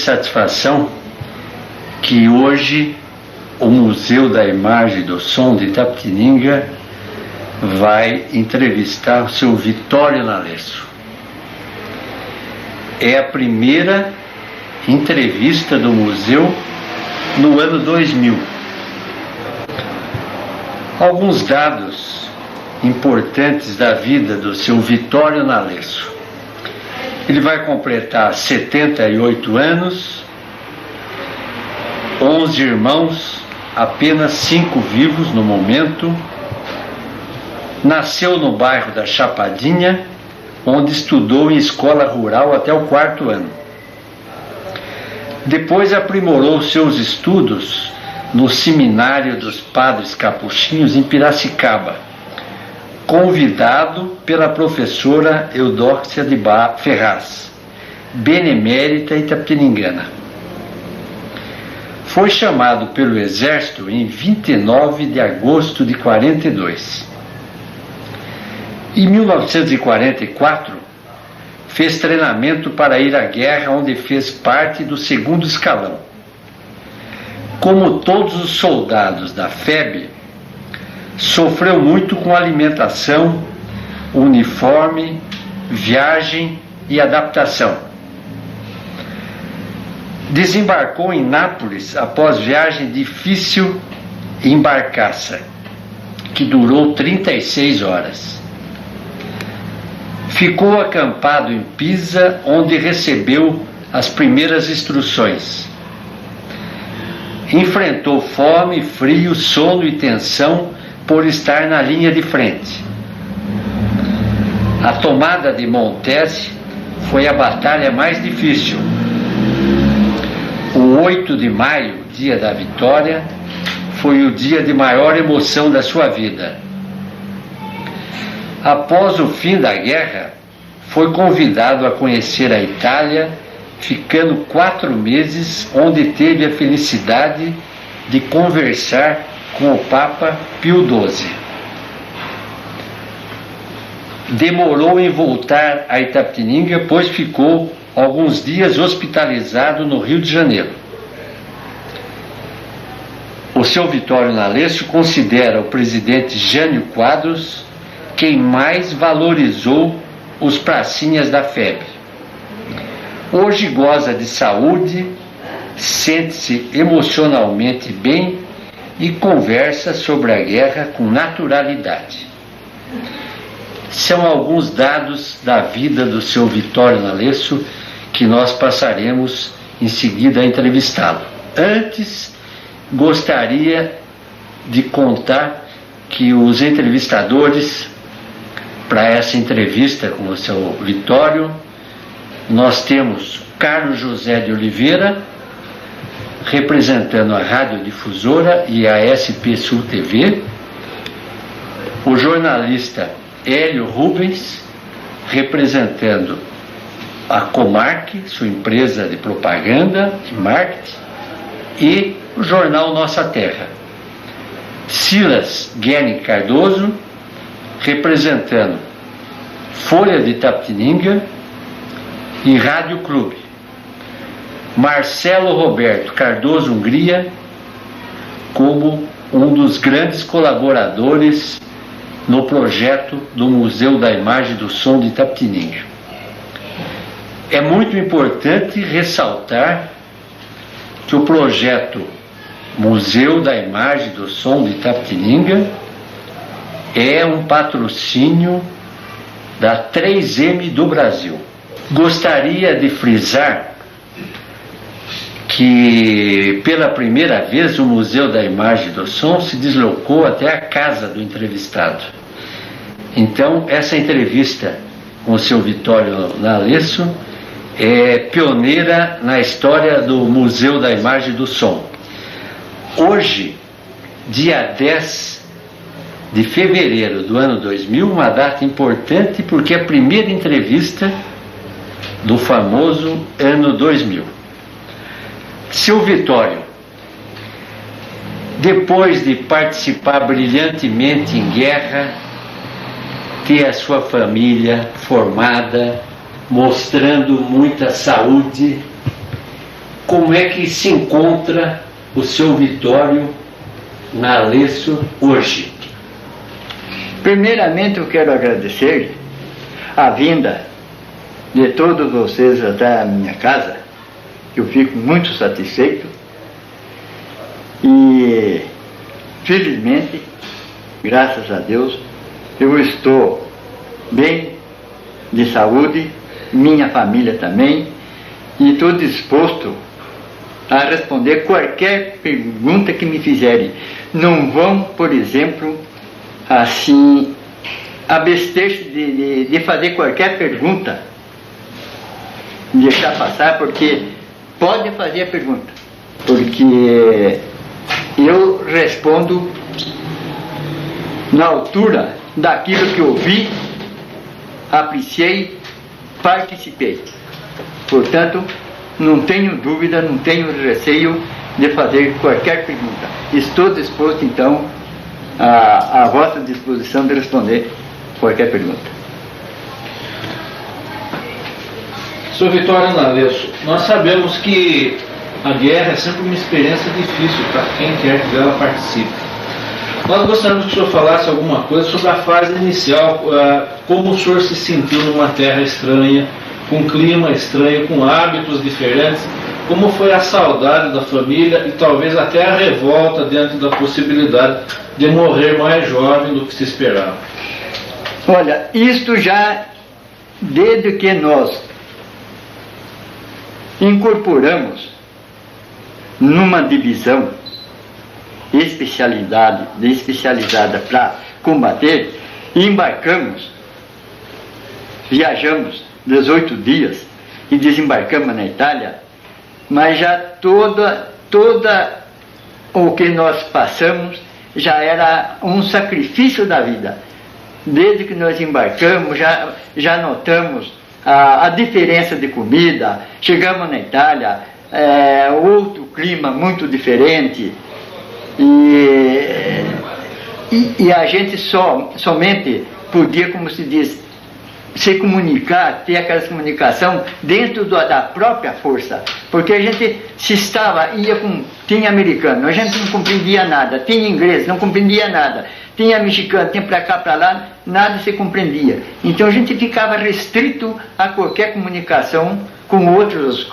satisfação que hoje o Museu da Imagem e do Som de Itapetininga vai entrevistar o seu Vitório Nalesso. É a primeira entrevista do museu no ano 2000. Alguns dados importantes da vida do seu Vitório Nalesso. Ele vai completar 78 anos, 11 irmãos, apenas 5 vivos no momento. Nasceu no bairro da Chapadinha, onde estudou em escola rural até o 4º ano. Depois aprimorou seus estudos no Seminário dos Padres Capuchinhos em Piracicaba, convidado pela professora Eudóxia de Ferraz, benemérita itapetiningana. Foi chamado pelo Exército em 29 de agosto de 42. Em 1944, fez treinamento para ir à guerra, onde fez parte do 2º escalão. Como todos os soldados da FEB, sofreu muito com alimentação, uniforme, viagem e adaptação. Desembarcou em Nápoles após viagem difícil em barcaça, que durou 36 horas. Ficou acampado em Pisa, onde recebeu as primeiras instruções. Enfrentou fome, frio, sono e tensão por estar na linha de frente. A tomada de Montese foi a batalha mais difícil. O 8 de maio, dia da vitória, foi o dia de maior emoção da sua vida. Após o fim da guerra, foi convidado a conhecer a Itália, ficando 4 meses, onde teve a felicidade de conversar com o Papa Pio XII. Demorou em voltar a Itapetininga, pois ficou alguns dias hospitalizado no Rio de Janeiro. O seu Vitório Nalesso considera o presidente Jânio Quadros quem mais valorizou os pracinhas da FEB. Hoje goza de saúde, sente-se emocionalmente bem e conversa sobre a guerra com naturalidade. São alguns dados da vida do seu Vitório Nalesso que nós passaremos em seguida a entrevistá-lo. Antes, gostaria de contar que os entrevistadores para essa entrevista com o seu Vitório, nós temos Carlos José de Oliveira, representando a Radiodifusora e a SP Sul TV, o jornalista Hélio Rubens, representando a Comarc, sua empresa de propaganda e marketing, e o jornal Nossa Terra. Silas Guerni Cardoso, representando Folha de Itapetininga e Rádio Clube. Marcelo Roberto Cardoso Hungria, como um dos grandes colaboradores no projeto do Museu da Imagem e do Som de Itapetininga. É muito importante ressaltar que o projeto Museu da Imagem e do Som de Itapetininga é um patrocínio da 3M do Brasil. Gostaria de frisar que pela primeira vez o Museu da Imagem e do Som se deslocou até a casa do entrevistado. Então, essa entrevista com o seu Vitório Nalesso é pioneira na história do Museu da Imagem e do Som. Hoje, dia 10 de fevereiro do ano 2000, uma data importante porque é a primeira entrevista do famoso ano 2000. Seu Vitório, depois de participar brilhantemente em guerra, ter a sua família formada, mostrando muita saúde, como é que se encontra o seu Vitório na Alessio hoje? Primeiramente, eu quero agradecer a vinda de todos vocês até a minha casa. Eu fico muito satisfeito e, felizmente, graças a Deus, eu estou bem de saúde, minha família também, e estou disposto a responder qualquer pergunta que me fizerem. Não vão, por exemplo, assim, abster-se de fazer qualquer pergunta, deixar passar, porque pode fazer a pergunta, porque eu respondo na altura daquilo que eu vi, apreciei, participei. Portanto, não tenho dúvida, não tenho receio de fazer qualquer pergunta. Estou disposto, então, à vossa disposição de responder qualquer pergunta. Sr. Vitório na Alessio, nós sabemos que a guerra é sempre uma experiência difícil para quem quer que ela participe. Nós gostaríamos que o senhor falasse alguma coisa sobre a fase inicial, como o senhor se sentiu numa terra estranha, com clima estranho, com hábitos diferentes, como foi a saudade da família e talvez até a revolta diante da possibilidade de morrer mais jovem do que se esperava. Olha, isto já desde que nós incorporamos numa divisão especializada para combater, embarcamos, viajamos 18 dias e desembarcamos na Itália, mas já toda o que nós passamos já era um sacrifício da vida. Desde que nós embarcamos, já notamos a diferença de comida. Chegamos na Itália, outro clima muito diferente, e a gente somente podia, como se diz, se comunicar, ter aquela comunicação dentro da própria força, porque a gente tinha americano, a gente não compreendia nada, tinha inglês, não compreendia nada, tinha mexicano, tinha para cá, para lá, nada se compreendia. Então a gente ficava restrito a qualquer comunicação com outras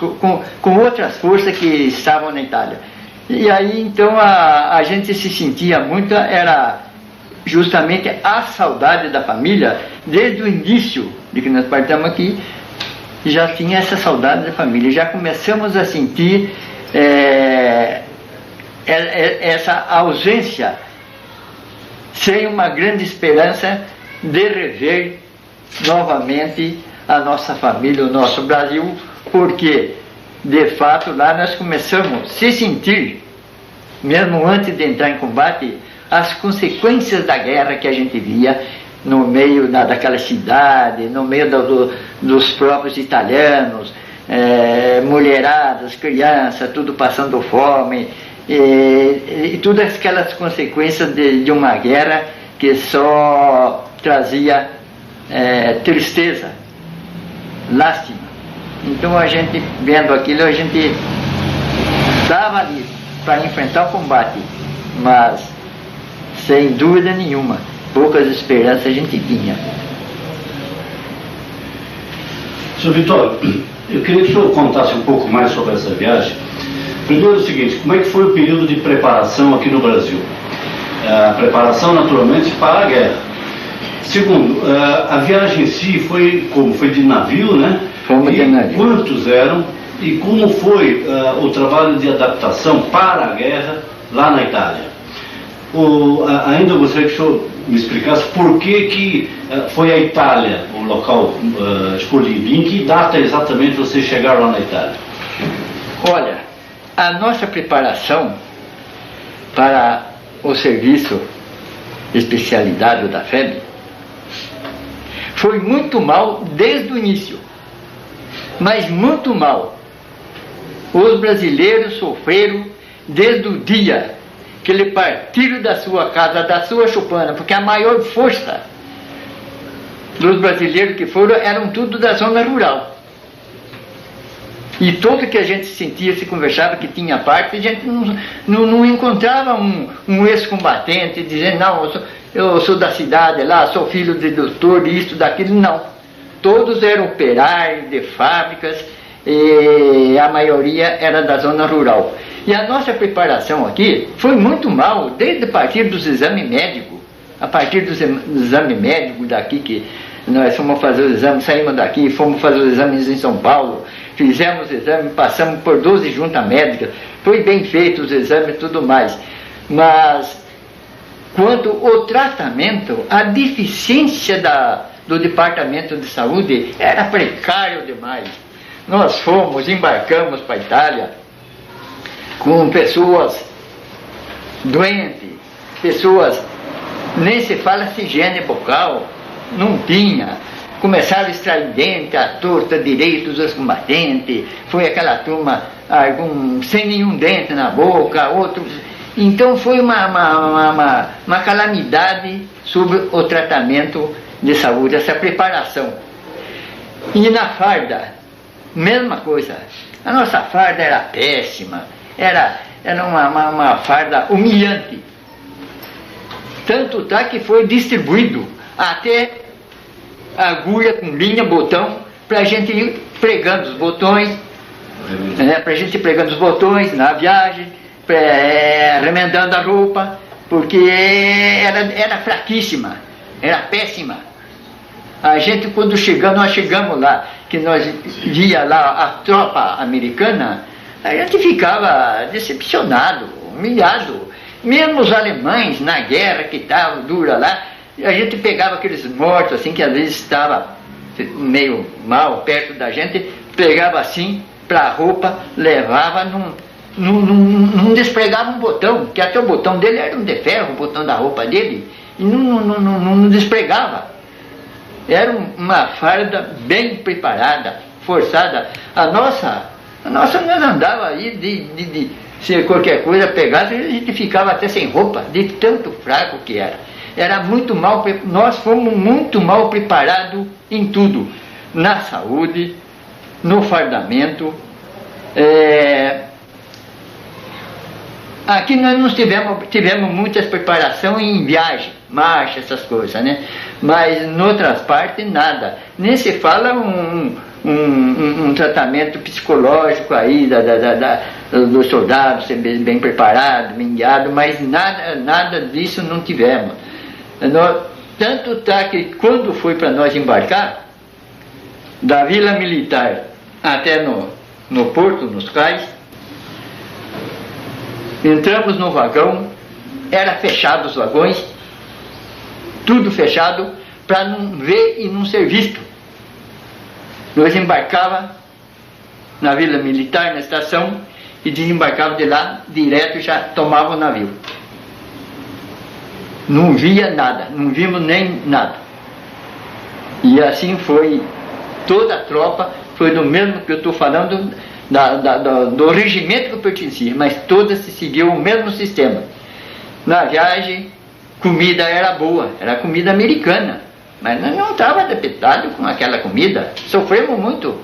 forças que estavam na Itália. E aí então a gente se sentia muito, era justamente a saudade da família. Desde o início de que nós partamos aqui, já tinha essa saudade da família, já começamos a sentir essa ausência, sem uma grande esperança de rever novamente a nossa família, o nosso Brasil, porque de fato lá nós começamos a se sentir, mesmo antes de entrar em combate, as consequências da guerra que a gente via no meio daquela cidade, no meio dos próprios italianos, mulheradas, crianças, tudo passando fome, e todas aquelas consequências de uma guerra que só trazia tristeza, lástima. Então a gente, vendo aquilo, a gente estava ali para enfrentar o combate, mas sem dúvida nenhuma, poucas esperanças a gente tinha. Sr. Vitório, eu queria que o senhor contasse um pouco mais sobre essa viagem. Primeiro é o seguinte, como é que foi o período de preparação aqui no Brasil? A preparação, naturalmente, para a guerra. Segundo, a viagem em si foi como? Foi de navio, né? Fomos de navio. Quantos eram? E como foi o trabalho de adaptação para a guerra lá na Itália? Ainda eu gostaria que o senhor me explicasse por que foi a Itália o local escolhido. Em que data exatamente vocês chegaram lá na Itália? Olha, a nossa preparação para o serviço especializado da FEB foi muito mal desde o início, mas muito mal. Os brasileiros sofreram desde o dia que eles partiram da sua casa, da sua chupana, porque a maior força dos brasileiros que foram eram tudo da zona rural. E tudo que a gente sentia, se conversava que tinha parte, a gente não encontrava um ex-combatente dizendo, não, eu sou da cidade lá, sou filho de doutor, isto, daquilo, não. Todos eram operários de fábricas, e a maioria era da zona rural. E a nossa preparação aqui foi muito mal, desde a partir dos exames médicos. A partir dos exames médicos daqui, que nós fomos fazer os exames, saímos daqui, fomos fazer os exames em São Paulo, fizemos exames, passamos por 12 juntas médicas, foi bem feito os exames e tudo mais. Mas, quanto ao tratamento, a deficiência do Departamento de Saúde era precário demais. Nós embarcamos para a Itália com pessoas doentes, pessoas, nem se fala se higiene bucal, não tinha. Começaram a extrair dente, a torta direito dos combatentes, foi aquela turma sem nenhum dente na boca, outros. Então foi uma calamidade sobre o tratamento de saúde, essa preparação. E na farda, mesma coisa. A nossa farda era péssima, era uma farda humilhante. Tanto tá que foi distribuído até agulha com linha, botão, para a gente ir pregando os botões, para a gente ir pregando os botões na viagem, remendando a roupa, porque era fraquíssima, era péssima. A gente, quando nós chegamos lá, que nós via lá a tropa americana, a gente ficava decepcionado, humilhado. Mesmo os alemães, na guerra que estava dura lá, a gente pegava aqueles mortos, assim, que às vezes estava meio mal perto da gente, pegava assim, para a roupa, levava, não despregava um botão, que até o botão dele era um de ferro, o botão da roupa dele, e não despregava. Era uma farda bem preparada, forçada. A nossa nós andava aí se qualquer coisa pegasse, a gente ficava até sem roupa, de tanto fraco que era. Era muito mal, nós fomos muito mal preparados em tudo, na saúde, no fardamento. Aqui nós não tivemos muitas preparações em viagem, marcha, essas coisas, né? Mas em outras partes nada. Nem se fala um tratamento psicológico aí dos soldados, ser bem preparado, bem guiado, mas nada disso não tivemos. Tanto tá que quando foi para nós embarcar, da Vila Militar até no porto, nos cais, entramos no vagão, era fechado os vagões, tudo fechado, para não ver e não ser visto. Nós embarcava na Vila Militar, na estação, e desembarcava de lá, direto, já tomava o navio. Não via nada, não vimos nem nada. E assim foi, toda a tropa, foi do mesmo que eu estou falando, do regimento que eu pertencia, mas toda se seguiu o mesmo sistema. Na viagem, comida era boa, era comida americana, mas não estava adaptado com aquela comida, sofremos muito.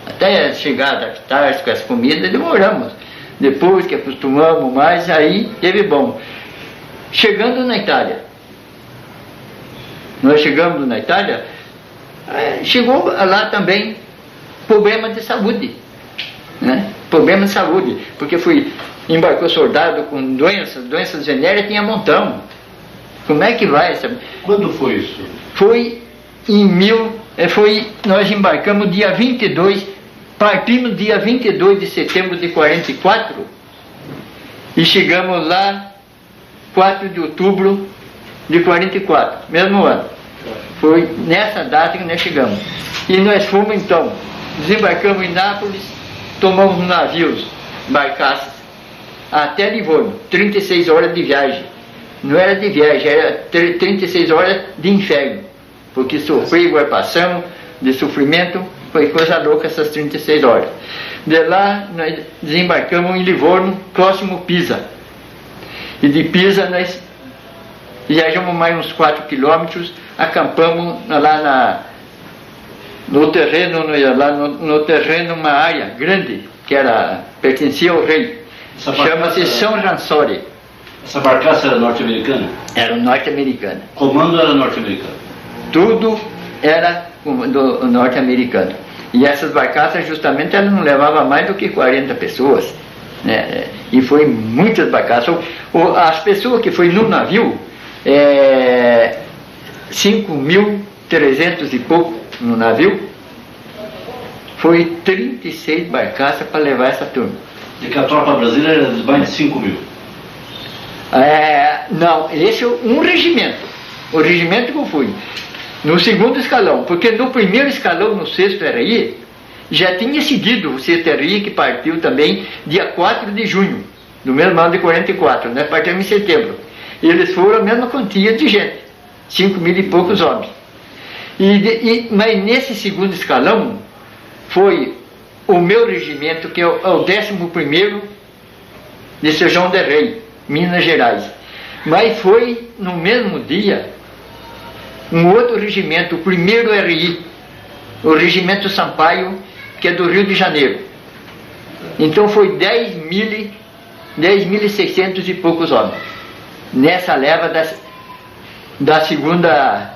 Até chegar a adaptar-se com as comidas, demoramos. Depois que acostumamos mais, aí teve bom. Chegando na Itália, nós chegamos na Itália, chegou lá também problema de saúde, né? Problema de saúde, porque embarcou soldado com doenças venéreas, tinha montão. Como é que vai? Quando foi isso? Nós embarcamos dia 22, partimos dia 22 de setembro de 44 e chegamos lá 4 de outubro de 44, mesmo ano. Foi nessa data que nós chegamos. E nós fomos então, desembarcamos em Nápoles, tomamos navios, barcaças, até Livorno, 36 horas de viagem. Não era de viagem, era 36 horas de inferno, porque sofremos, passamos de sofrimento, foi coisa louca essas 36 horas. De lá nós desembarcamos em Livorno, próximo Pisa. E de Pisa nós viajamos mais uns 4 quilômetros, acampamos lá no terreno, lá no terreno, uma área grande, que pertencia ao rei. Chama-se São Ransori. Essa barcaça era norte-americana? Era norte-americana. Comando era norte-americano? Tudo era do norte-americano. E essas barcaças, justamente, elas não levavam mais do que 40 pessoas. Né? E foi muitas barcaças. As pessoas que foi no navio, 5.300 e pouco no navio, foi 36 barcaças para levar essa turma. E que a tropa brasileira era mais de 5 mil? Não, esse é um regimento. O regimento que eu fui. No segundo escalão, porque no primeiro escalão, no 6º RI, já tinha seguido o 6º RI, que partiu também dia 4 de junho, do mesmo ano de 44, né? Partiu em setembro. E eles foram a mesma quantia de gente, 5.000 e poucos homens. Mas nesse segundo escalão, foi o meu regimento, que é o 11º de São João del Rei, Minas Gerais. Mas foi no mesmo dia um outro regimento, o 1º RI, o Regimento Sampaio, que é do Rio de Janeiro. Então foi 10.600 e poucos homens, nessa leva da segunda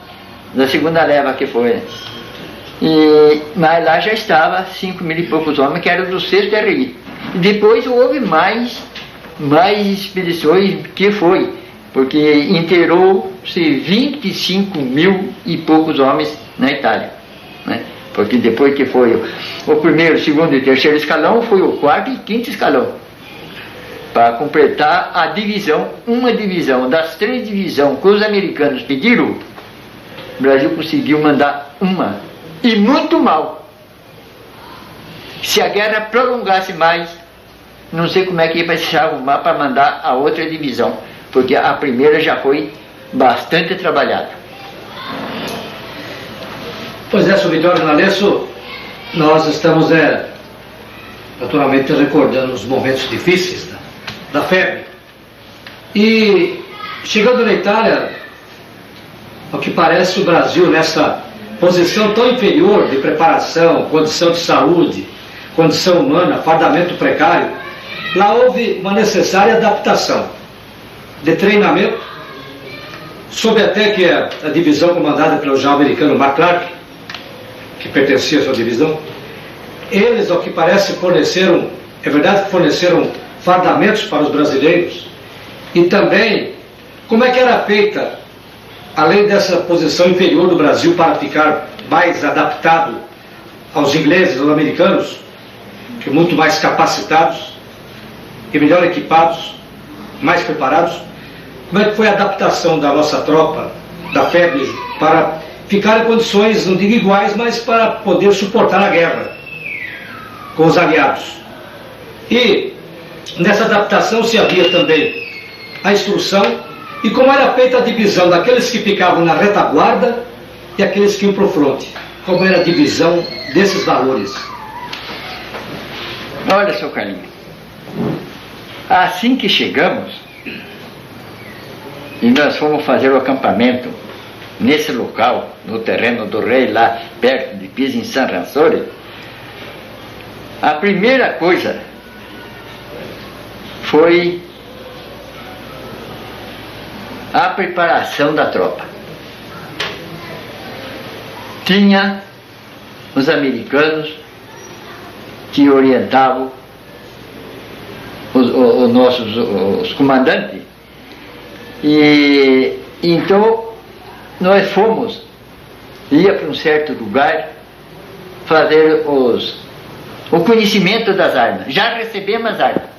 leva que foi. Mas lá já estava 5.000 e poucos homens, que eram do 6º RI. E depois houve mais expedições que foi, porque inteirou-se 25.000 e poucos homens na Itália, né? Porque depois que foi o primeiro, segundo e terceiro escalão, foi o 4º e 5º escalão, para completar a divisão, uma divisão das 3 divisões que os americanos pediram. O Brasil conseguiu mandar uma, e muito mal. Se a guerra prolongasse mais, não sei como é que ia se arrumar para mandar a outra divisão, porque a primeira já foi bastante trabalhada. Pois é, Sr. Vitório Nalesso, nós estamos naturalmente recordando os momentos difíceis da febre. E chegando na Itália, ao que parece, o Brasil, nessa posição tão inferior de preparação, condição de saúde, condição humana, fardamento precário, lá houve uma necessária adaptação de treinamento, soube até que a divisão comandada pelo general americano McClark, que pertencia à sua divisão, eles, ao que parece, forneceram fardamentos para os brasileiros, e também como é que era feita, além dessa posição inferior do Brasil para ficar mais adaptado aos ingleses, aos americanos, que muito mais capacitados e melhor equipados, mais preparados, como é que foi a adaptação da nossa tropa, da FEB, para ficar em condições, não digo iguais, mas para poder suportar a guerra com os aliados. E nessa adaptação se havia também a instrução e como era feita a divisão daqueles que ficavam na retaguarda e aqueles que iam para o fronte. Como era a divisão desses valores. Olha, seu Carlinhos, assim que chegamos, e nós fomos fazer o acampamento nesse local, no terreno do rei, lá perto de Pisa, em San Ransori, a primeira coisa foi a preparação da tropa. Tinha os americanos que orientavam os comandantes, e então nós ia para um certo lugar fazer o conhecimento das armas. Já recebemos as armas,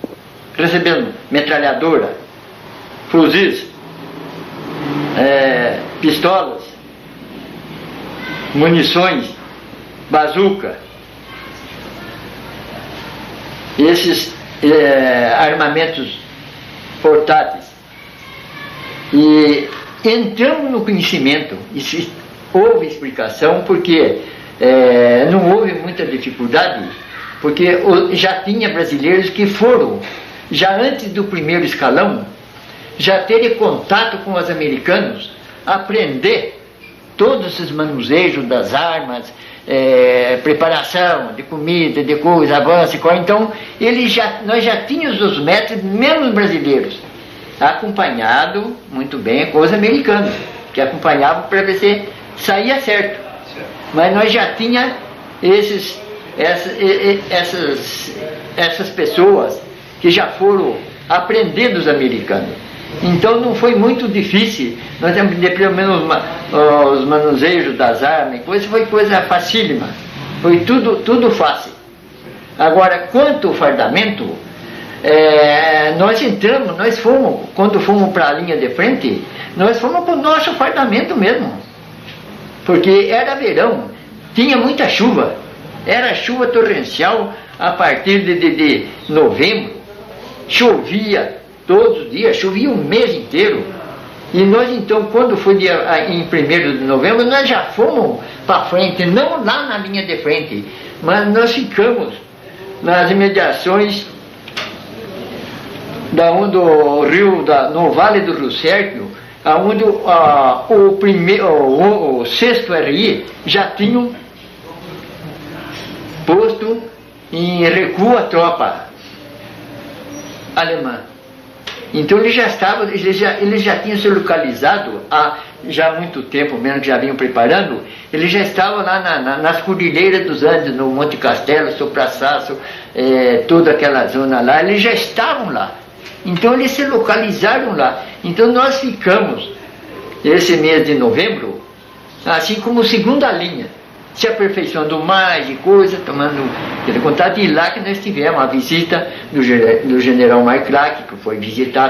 recebemos metralhadora, fuzis, pistolas, munições, bazuca, esses armamentos portáteis. E entramos no conhecimento, e houve explicação, porque não houve muita dificuldade, porque já tinha brasileiros que foram, já antes do primeiro escalão, já terem contato com os americanos, aprender todos esses manuseios das armas, preparação de comida, de coisa, avanço, então nós já tínhamos os métodos, mesmo os brasileiros, acompanhado muito bem com os americanos, que acompanhavam para ver se saía certo. Mas nós já tínhamos essas pessoas que já foram aprendendo dos americanos. Então não foi muito difícil, nós temos pelo menos os manuseios das armas, foi coisa facílima, foi tudo fácil. Agora, quanto ao fardamento, quando fomos para a linha de frente, nós fomos com o nosso fardamento mesmo, porque era verão, tinha muita chuva, era chuva torrencial a partir de novembro, chovia todos os dias, chovia um mês inteiro. E nós então, quando foi em 1º de novembro, nós já fomos para frente, não lá na linha de frente, mas nós ficamos nas imediações no Vale do Rio Sérpio, onde o 6º RI já tinha posto em recuo a tropa alemã. Então eles já tinham se localizado há já muito tempo, mesmo que já vinham preparando, eles já estavam lá nas cordilheiras dos Andes, no Monte Castelo, Soprasaço, toda aquela zona lá, eles já estavam lá. Então eles se localizaram lá. Então nós ficamos, esse mês de novembro, assim como segunda linha, se aperfeiçoando mais de coisa, tomando contato, e lá que nós tivemos a visita do general Marclac, que foi visitar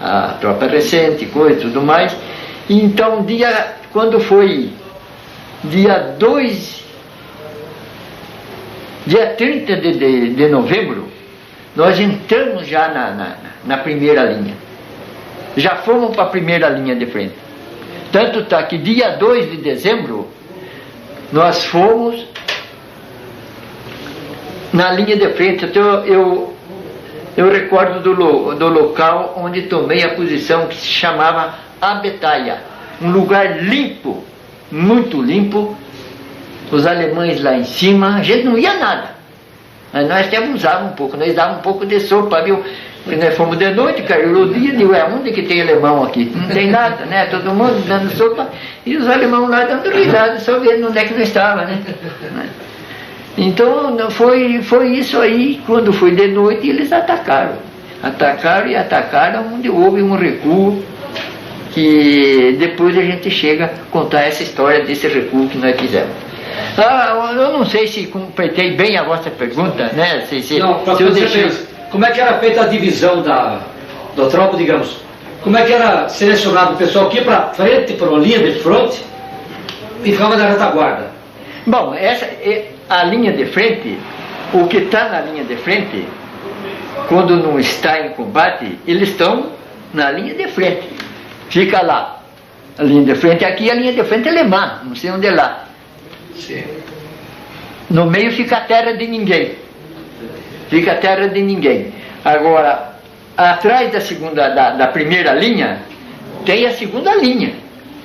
a tropa recente, coisa e tudo mais. E então, quando foi dia 30 de novembro, nós entramos já na primeira linha. Já fomos para a primeira linha de frente. Tanto está que dia 2 de dezembro, nós fomos na linha de frente. Então, eu recordo do local onde tomei a posição, que se chamava Abetaia, um lugar limpo, muito limpo, os alemães lá em cima, a gente não ia nada, mas nós até usávamos um pouco, nós dávamos um pouco de sopa, viu? Nós fomos de noite, caiu o dia, digo, onde que tem alemão aqui? Não tem nada, né? Todo mundo dando sopa, e os alemães lá dando risada, só vendo onde é que nós estávamos, né? Então, foi isso aí, quando foi de noite, eles atacaram onde houve um recuo, que depois a gente chega a contar essa história desse recuo que nós fizemos. Eu não sei se completei bem a vossa pergunta, né? Não, para você como é que era feita a divisão da tropa, digamos? Como é que era selecionado o pessoal que ia para frente, para a linha de fronte, e ficava na retaguarda? Bom, a linha de frente, o que está na linha de frente, quando não está em combate, eles estão na linha de frente. Fica lá, a linha de frente, aqui a linha de frente é alemã, não sei onde é lá. Sim. No meio fica a terra de ninguém. Fica a terra de ninguém. Agora, atrás da primeira linha, tem a segunda linha.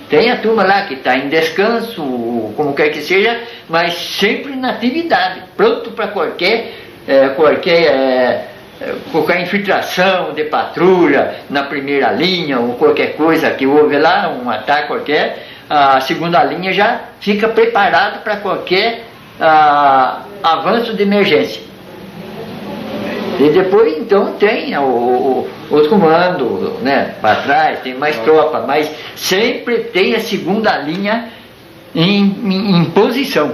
Tem a turma lá que está em descanso, como quer que seja, mas sempre na atividade, pronto para qualquer infiltração de patrulha na primeira linha, ou qualquer coisa que houve lá, um ataque qualquer, a segunda linha já fica preparada para qualquer avanço de emergência. E depois, então, tem os comandos, né, para trás, tem mais tropa, mas sempre tem a segunda linha em posição.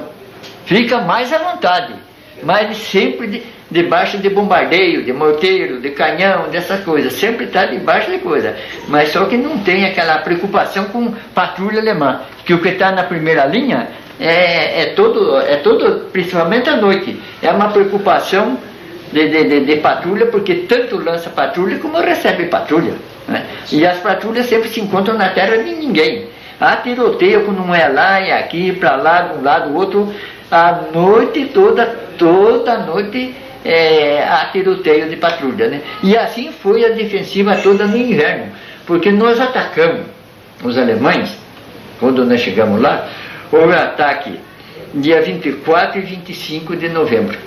Fica mais à vontade, mas sempre debaixo de bombardeio, de morteiro, de canhão, dessas coisas. Sempre está debaixo de coisa. Mas só que não tem aquela preocupação com patrulha alemã, que o que está na primeira linha é todo, principalmente à noite, é uma preocupação de patrulha, porque tanto lança patrulha como recebe patrulha, né? E as patrulhas sempre se encontram na terra de ninguém. Há tiroteio quando não é lá, é aqui, para lá, de um lado, do outro, a noite toda noite há tiroteio de patrulha, né? E assim foi a defensiva toda no inverno, porque nós atacamos os alemães, quando nós chegamos lá, houve um ataque dia 24 e 25 de novembro.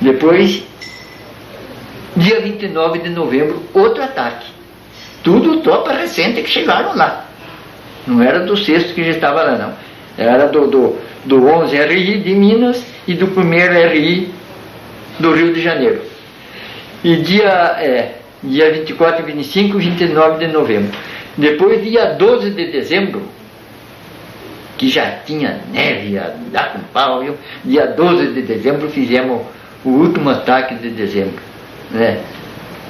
Depois, dia 29 de novembro, outro ataque. Tudo tropa recente que chegaram lá. Não era do 6º que já estava lá, não. Era do 11 RI de Minas e do 1º RI do Rio de Janeiro. E dia 24, 25 e 29 de novembro. Depois, dia 12 de dezembro, que já tinha neve, ia dar com pau, viu? Dia 12 de dezembro fizemos o último ataque de dezembro, né,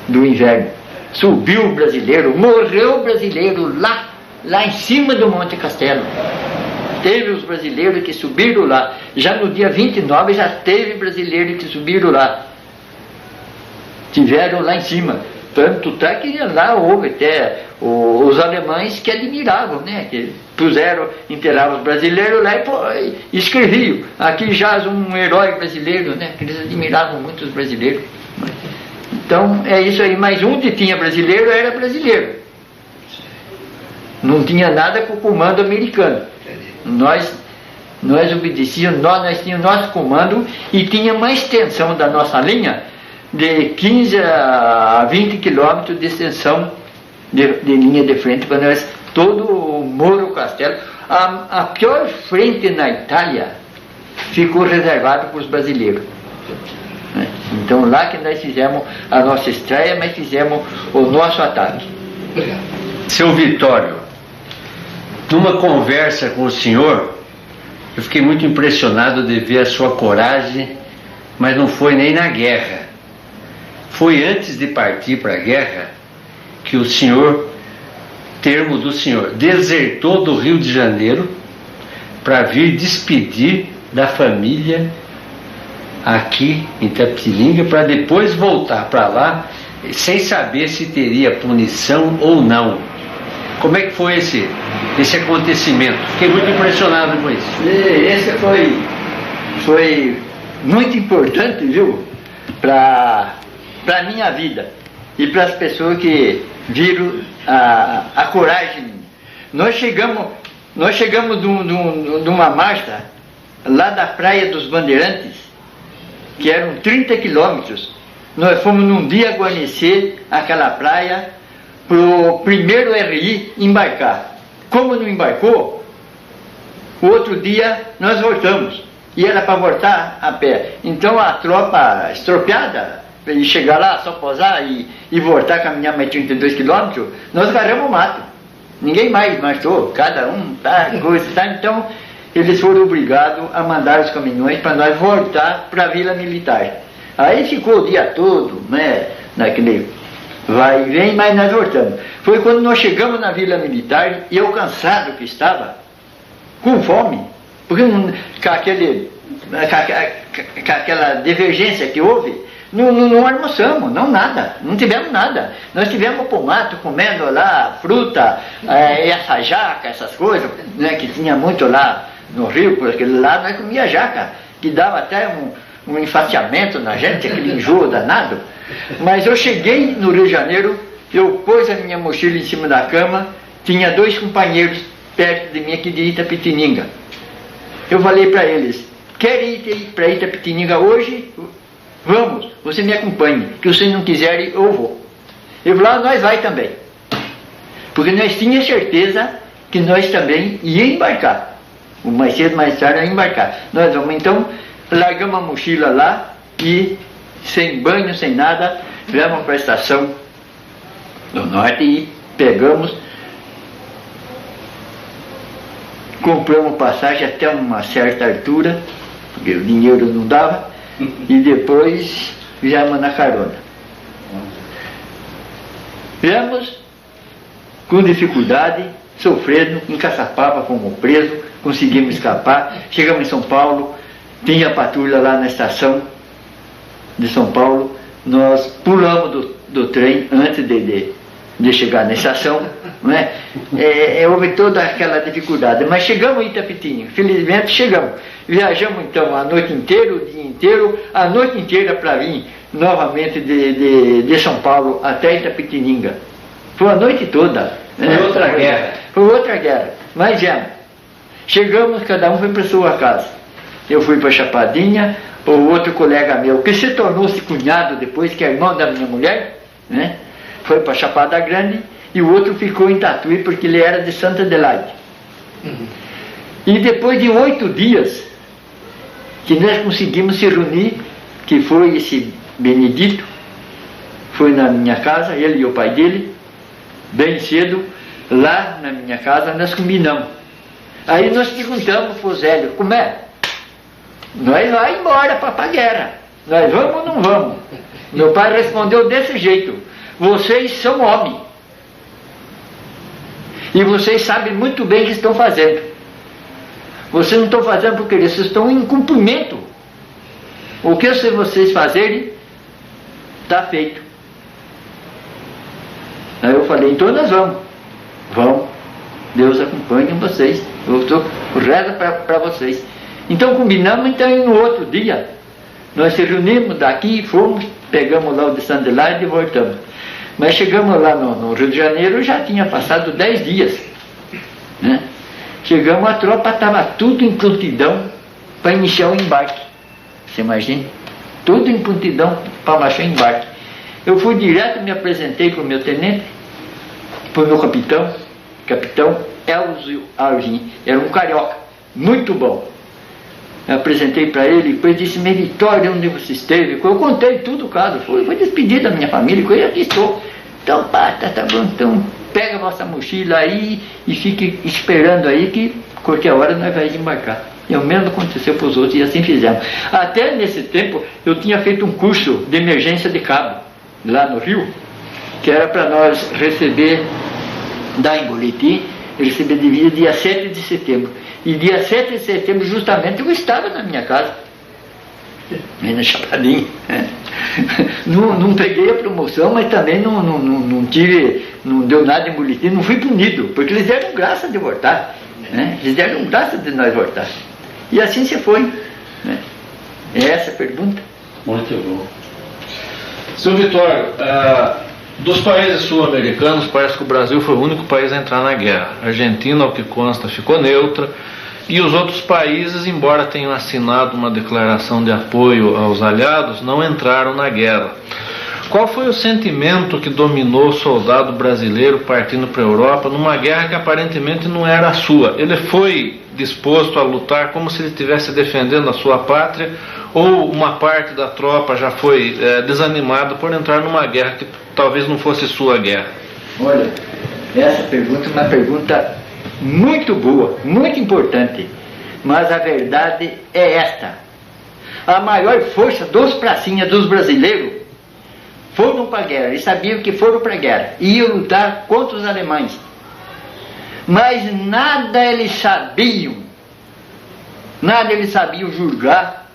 do inverno. Subiu o brasileiro, morreu o brasileiro lá em cima do Monte Castelo. Teve os brasileiros que subiram lá. Já no dia 29 já teve brasileiros que subiram lá. Tiveram lá em cima. Tanto tá que lá houve até os alemães que admiravam, né? Que enterravam os brasileiros lá e escreviam: aqui jaz um herói brasileiro, né? Que eles admiravam muito os brasileiros. Então é isso aí. Mas onde tinha brasileiro era brasileiro. Não tinha nada com o comando americano. Nós obedecíamos, nós tínhamos nosso comando e tinha uma extensão da nossa linha de 15 a 20 quilômetros de extensão de linha de frente para nós, todo o Muro Castelo. A pior frente na Itália ficou reservada para os brasileiros. Então lá que nós fizemos a nossa estreia, mas fizemos o nosso ataque. Obrigado. Seu Vitório, numa conversa com o senhor, eu fiquei muito impressionado de ver a sua coragem, mas não foi nem na guerra. Foi antes de partir para a guerra que o senhor, termo do senhor, desertou do Rio de Janeiro para vir despedir da família aqui em Itapetininga, para depois voltar para lá sem saber se teria punição ou não. Como é que foi esse acontecimento? Fiquei muito impressionado com isso. Esse foi muito importante, viu, para a minha vida e para as pessoas que viram a coragem. Nós chegamos de uma marcha lá da Praia dos Bandeirantes, que eram 30 quilômetros. Nós fomos num dia guarnecer aquela praia para o 1º RI embarcar. Como não embarcou, o outro dia nós voltamos. E era para voltar a pé. Então a tropa estropiada, e chegar lá, só posar e voltar, caminhar mais 32 quilômetros, nós agarramos o mato. Ninguém mais marchou, cada um, coisa, tá? Então eles foram obrigados a mandar os caminhões para nós voltar para a Vila Militar. Aí ficou o dia todo, né, naquele vai e vem, mas nós voltamos. Foi quando nós chegamos na Vila Militar, e eu cansado que estava, com fome, porque com aquela divergência que houve, não almoçamos, não tivemos nada. Nós tivemos pro mato, comendo lá fruta, essa jaca, essas coisas, né, que tinha muito lá no Rio, porque lá nós comia jaca, que dava até um enfastiamento na gente, aquele enjoo danado. Mas eu cheguei no Rio de Janeiro, eu pus a minha mochila em cima da cama, tinha 2 companheiros perto de mim aqui de Itapetininga. Eu falei para eles: quer ir para Itapetininga hoje? Vamos, você me acompanhe, que se não quiser eu vou. Eu falei: nós vai também. Porque nós tínhamos certeza que nós também ia embarcar. O mais cedo, mais tarde, ia embarcar. Nós vamos, então, largamos a mochila lá e, sem banho, sem nada, viemos para a estação do Norte e pegamos, compramos passagem até uma certa altura, porque o dinheiro não dava, e depois viemos na carona. Viemos com dificuldade, sofrendo, em Caçapava, fomos presos, conseguimos escapar, chegamos em São Paulo, tinha patrulha lá na estação de São Paulo, nós pulamos do trem antes de chegar na estação, não é? Houve toda aquela dificuldade, mas chegamos em Itapetininga, felizmente chegamos. Viajamos então a noite inteira, o dia inteiro, a noite inteira para vir novamente de São Paulo até Itapetininga. Foi a noite toda. Foi outra guerra. Foi outra guerra, mas já. Chegamos, cada um foi para sua casa. Eu fui para Chapadinha, o outro colega meu, que se tornou-se cunhado depois, que é irmão da minha mulher, né? Foi para Chapada Grande, e o outro ficou em Tatuí, porque ele era de Santa Adelaide. E depois de 8 dias, que nós conseguimos se reunir, que foi esse Benedito, foi na minha casa, ele e o pai dele, bem cedo, lá na minha casa, nós combinamos. Aí nós perguntamos para o Zélio, como é? Nós vamos embora para a guerra. Nós vamos ou não vamos? Meu pai respondeu desse jeito: vocês são homens. E vocês sabem muito bem o que estão fazendo. Vocês não estão fazendo porque vocês estão em cumprimento. O que vocês fazerem, está feito. Aí eu falei, então nós vamos. Vamos. Deus acompanhe vocês. Eu estou rezo para vocês. Então combinamos, então, e no outro dia, nós se reunimos daqui, fomos, pegamos lá o de Santa Adelaide e voltamos. Mas chegamos lá no Rio de Janeiro, já tinha passado 10 dias. Né? Chegamos, a tropa estava tudo em prontidão para iniciar o embarque. Você imagina? Tudo em prontidão para marchar o embarque. Eu fui direto, me apresentei para o meu tenente, para o meu capitão Elzio Arvim. Era um carioca, muito bom. Eu apresentei para ele, depois disse, Meritório, onde você esteve? Eu contei tudo o caso, foi despedir da minha família, que eu aqui estou. Então, pá, tá bom, então pega a vossa mochila aí e fique esperando aí que qualquer hora nós vamos embarcar. E o mesmo aconteceu para os outros e assim fizemos. Até nesse tempo eu tinha feito um curso de emergência de cabo, lá no Rio, que era para nós receber, dar em boletim, receber de vida dia 7 de setembro. E dia 7 de setembro, justamente, eu estava na minha casa, aí na Chapadinha. Não peguei a promoção, mas também não deu nada em boletim, não fui punido, porque eles deram graça de voltar. Né? Eles deram graça de nós voltar. E assim se foi. Né? É essa a pergunta. Muito bom. Seu Vitório, dos países sul-americanos, parece que o Brasil foi o único país a entrar na guerra. A Argentina, ao que consta, ficou neutra, e os outros países, embora tenham assinado uma declaração de apoio aos aliados, não entraram na guerra. Qual foi o sentimento que dominou o soldado brasileiro partindo para a Europa numa guerra que aparentemente não era a sua? Ele foi disposto a lutar como se ele estivesse defendendo a sua pátria, ou uma parte da tropa já foi desanimada por entrar numa guerra que talvez não fosse sua guerra? Olha, essa pergunta é uma pergunta muito boa, muito importante, mas a verdade é esta: a maior força dos pracinhas, dos brasileiros, foram para a guerra, eles sabiam que foram para a guerra, iam lutar contra os alemães, mas nada eles sabiam julgar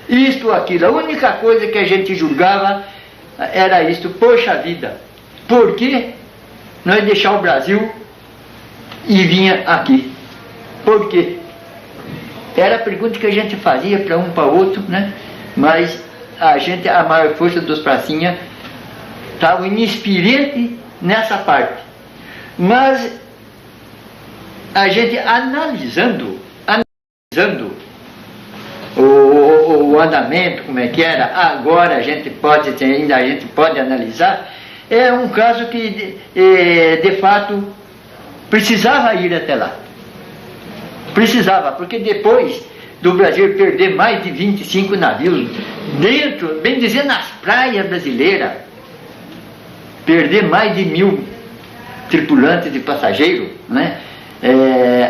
isto ou aquilo. A única coisa que a gente julgava era isto: poxa vida, por que nós deixar o Brasil e vinha aqui? Por quê? Era a pergunta que a gente fazia para um para outro, né? Mas a maior força dos pracinhas estava inexperiente nessa parte. Mas a gente analisando o andamento, como é que era, agora a gente pode analisar, é um caso que de fato precisava ir até lá. Precisava, porque depois do Brasil perder mais de 25 navios dentro, bem dizer, nas praias brasileiras, perder mais de 1000 tripulantes e passageiros, né?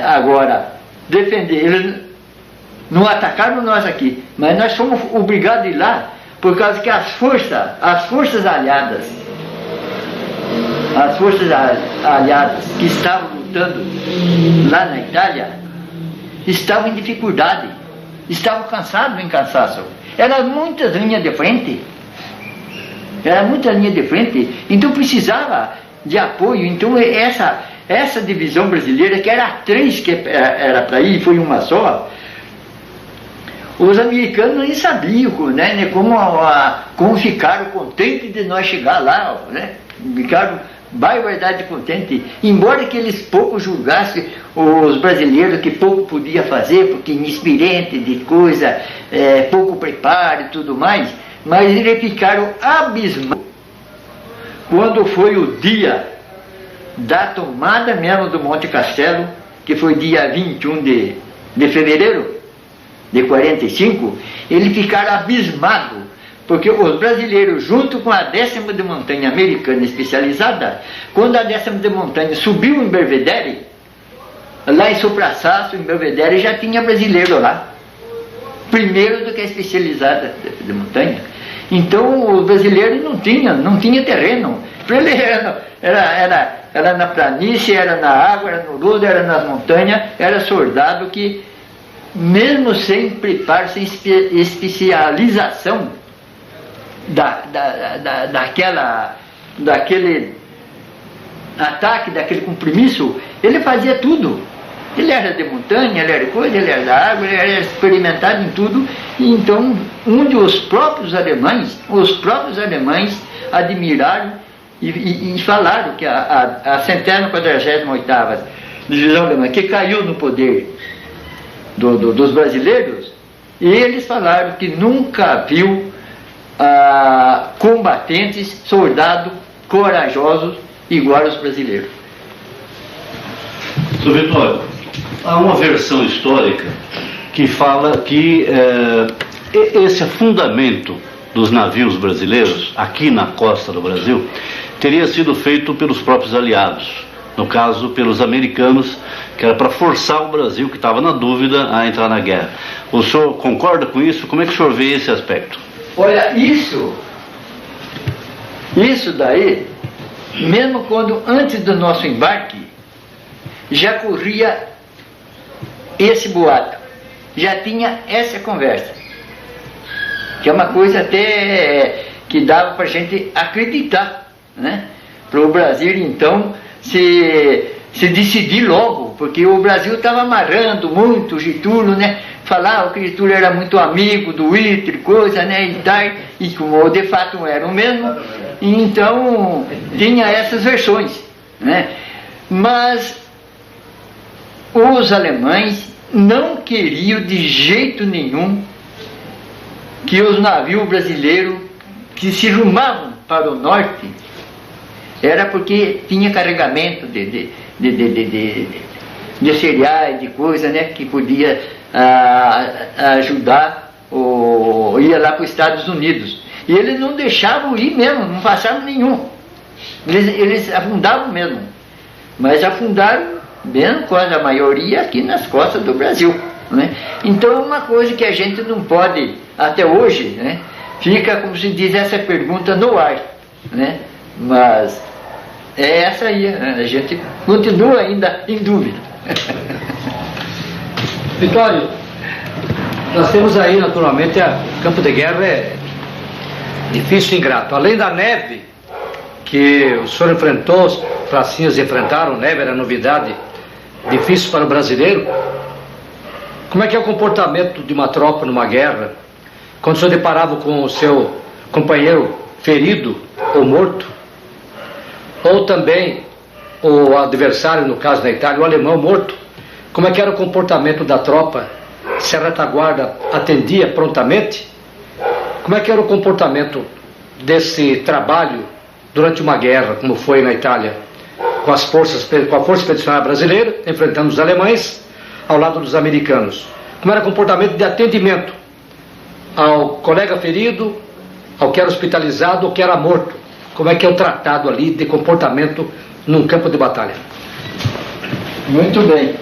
Agora, defender, eles não atacaram nós aqui, mas nós fomos obrigados a ir lá, por causa que as forças aliadas que estavam lutando lá na Itália, estavam em dificuldade, estavam cansados em cansaço. Era muitas linhas de frente, então precisava de apoio. Então essa divisão brasileira, que era 3 que era para ir, foi uma só, os americanos nem sabiam, né, como ficaram contentes de nós chegar lá, né? Ficaram barbaridade contente, embora que eles pouco julgassem os brasileiros que pouco podia fazer, porque inexperiente de coisa, pouco preparo e tudo mais, mas eles ficaram abismados quando foi o dia da tomada mesmo do Monte Castelo, que foi dia 21 de fevereiro de 45, eles ficaram abismados, porque os brasileiros, junto com a 10ª de montanha americana especializada, quando a 10ª de montanha subiu em Belvedere, lá em Sopraçaço, em Belvedere, já tinha brasileiro lá, primeiro do que a especializada de montanha. Então, os brasileiros não tinha terreno. Para ele era na planície, era na água, era no lodo, era nas montanhas, era soldado que, mesmo sem preparo, sem especialização daquele ataque, daquele compromisso, ele fazia tudo. Ele era de montanha, ele era de coisa, ele era da água, ele era experimentado em tudo. E então, os próprios alemães admiraram e falaram que a 148ª divisão alemã, que caiu no poder dos brasileiros, e eles falaram que nunca viu combatentes, soldados corajosos igual aos brasileiros. Sr. Vitório, há uma versão histórica que fala que esse afundamento dos navios brasileiros aqui na costa do Brasil teria sido feito pelos próprios aliados, no caso pelos americanos, que era para forçar o Brasil, que estava na dúvida, a entrar na guerra. O senhor concorda com isso? Como é que o senhor vê esse aspecto? Olha, isso daí, mesmo quando antes do nosso embarque, já corria esse boato, já tinha essa conversa, que é uma coisa até que dava para a gente acreditar, né? Para o Brasil então se decidir logo, porque o Brasil estava amarrando muito o Getúlio, né? Falava que o Getúlio era muito amigo do Hitler, coisa, né? E como de fato era o mesmo, então tinha essas versões, né? Mas os alemães não queriam de jeito nenhum que os navios brasileiros que se rumavam para o norte, era porque tinha carregamento de cereais, de coisa, né, que podia ajudar, ia lá para os Estados Unidos. E eles não deixavam ir mesmo, não passavam nenhum. Eles afundavam mesmo. Mas afundaram mesmo quase a maioria aqui nas costas do Brasil, né? Então é uma coisa que a gente não pode, até hoje, né, fica, como se diz, essa pergunta no ar, né? Mas é essa aí, né? A gente continua ainda em dúvida. Vitório, nós temos aí naturalmente o campo de guerra é difícil e ingrato. Além da neve que o senhor enfrentou, os pracinhas enfrentaram, neve era novidade, difícil para o brasileiro. Como é que é o comportamento de uma tropa numa guerra, quando o senhor deparava com o seu companheiro ferido ou morto, ou também o adversário, no caso da Itália, o alemão morto? Como é que era o comportamento da tropa? Se a retaguarda atendia prontamente? Como é que era o comportamento desse trabalho durante uma guerra, como foi na Itália, com a Força Expedicionária Brasileira, enfrentando os alemães, ao lado dos americanos? Como era o comportamento de atendimento ao colega ferido, ao que era hospitalizado, ao que era morto? Como é que é o tratado ali de comportamento num campo de batalha? Muito bem.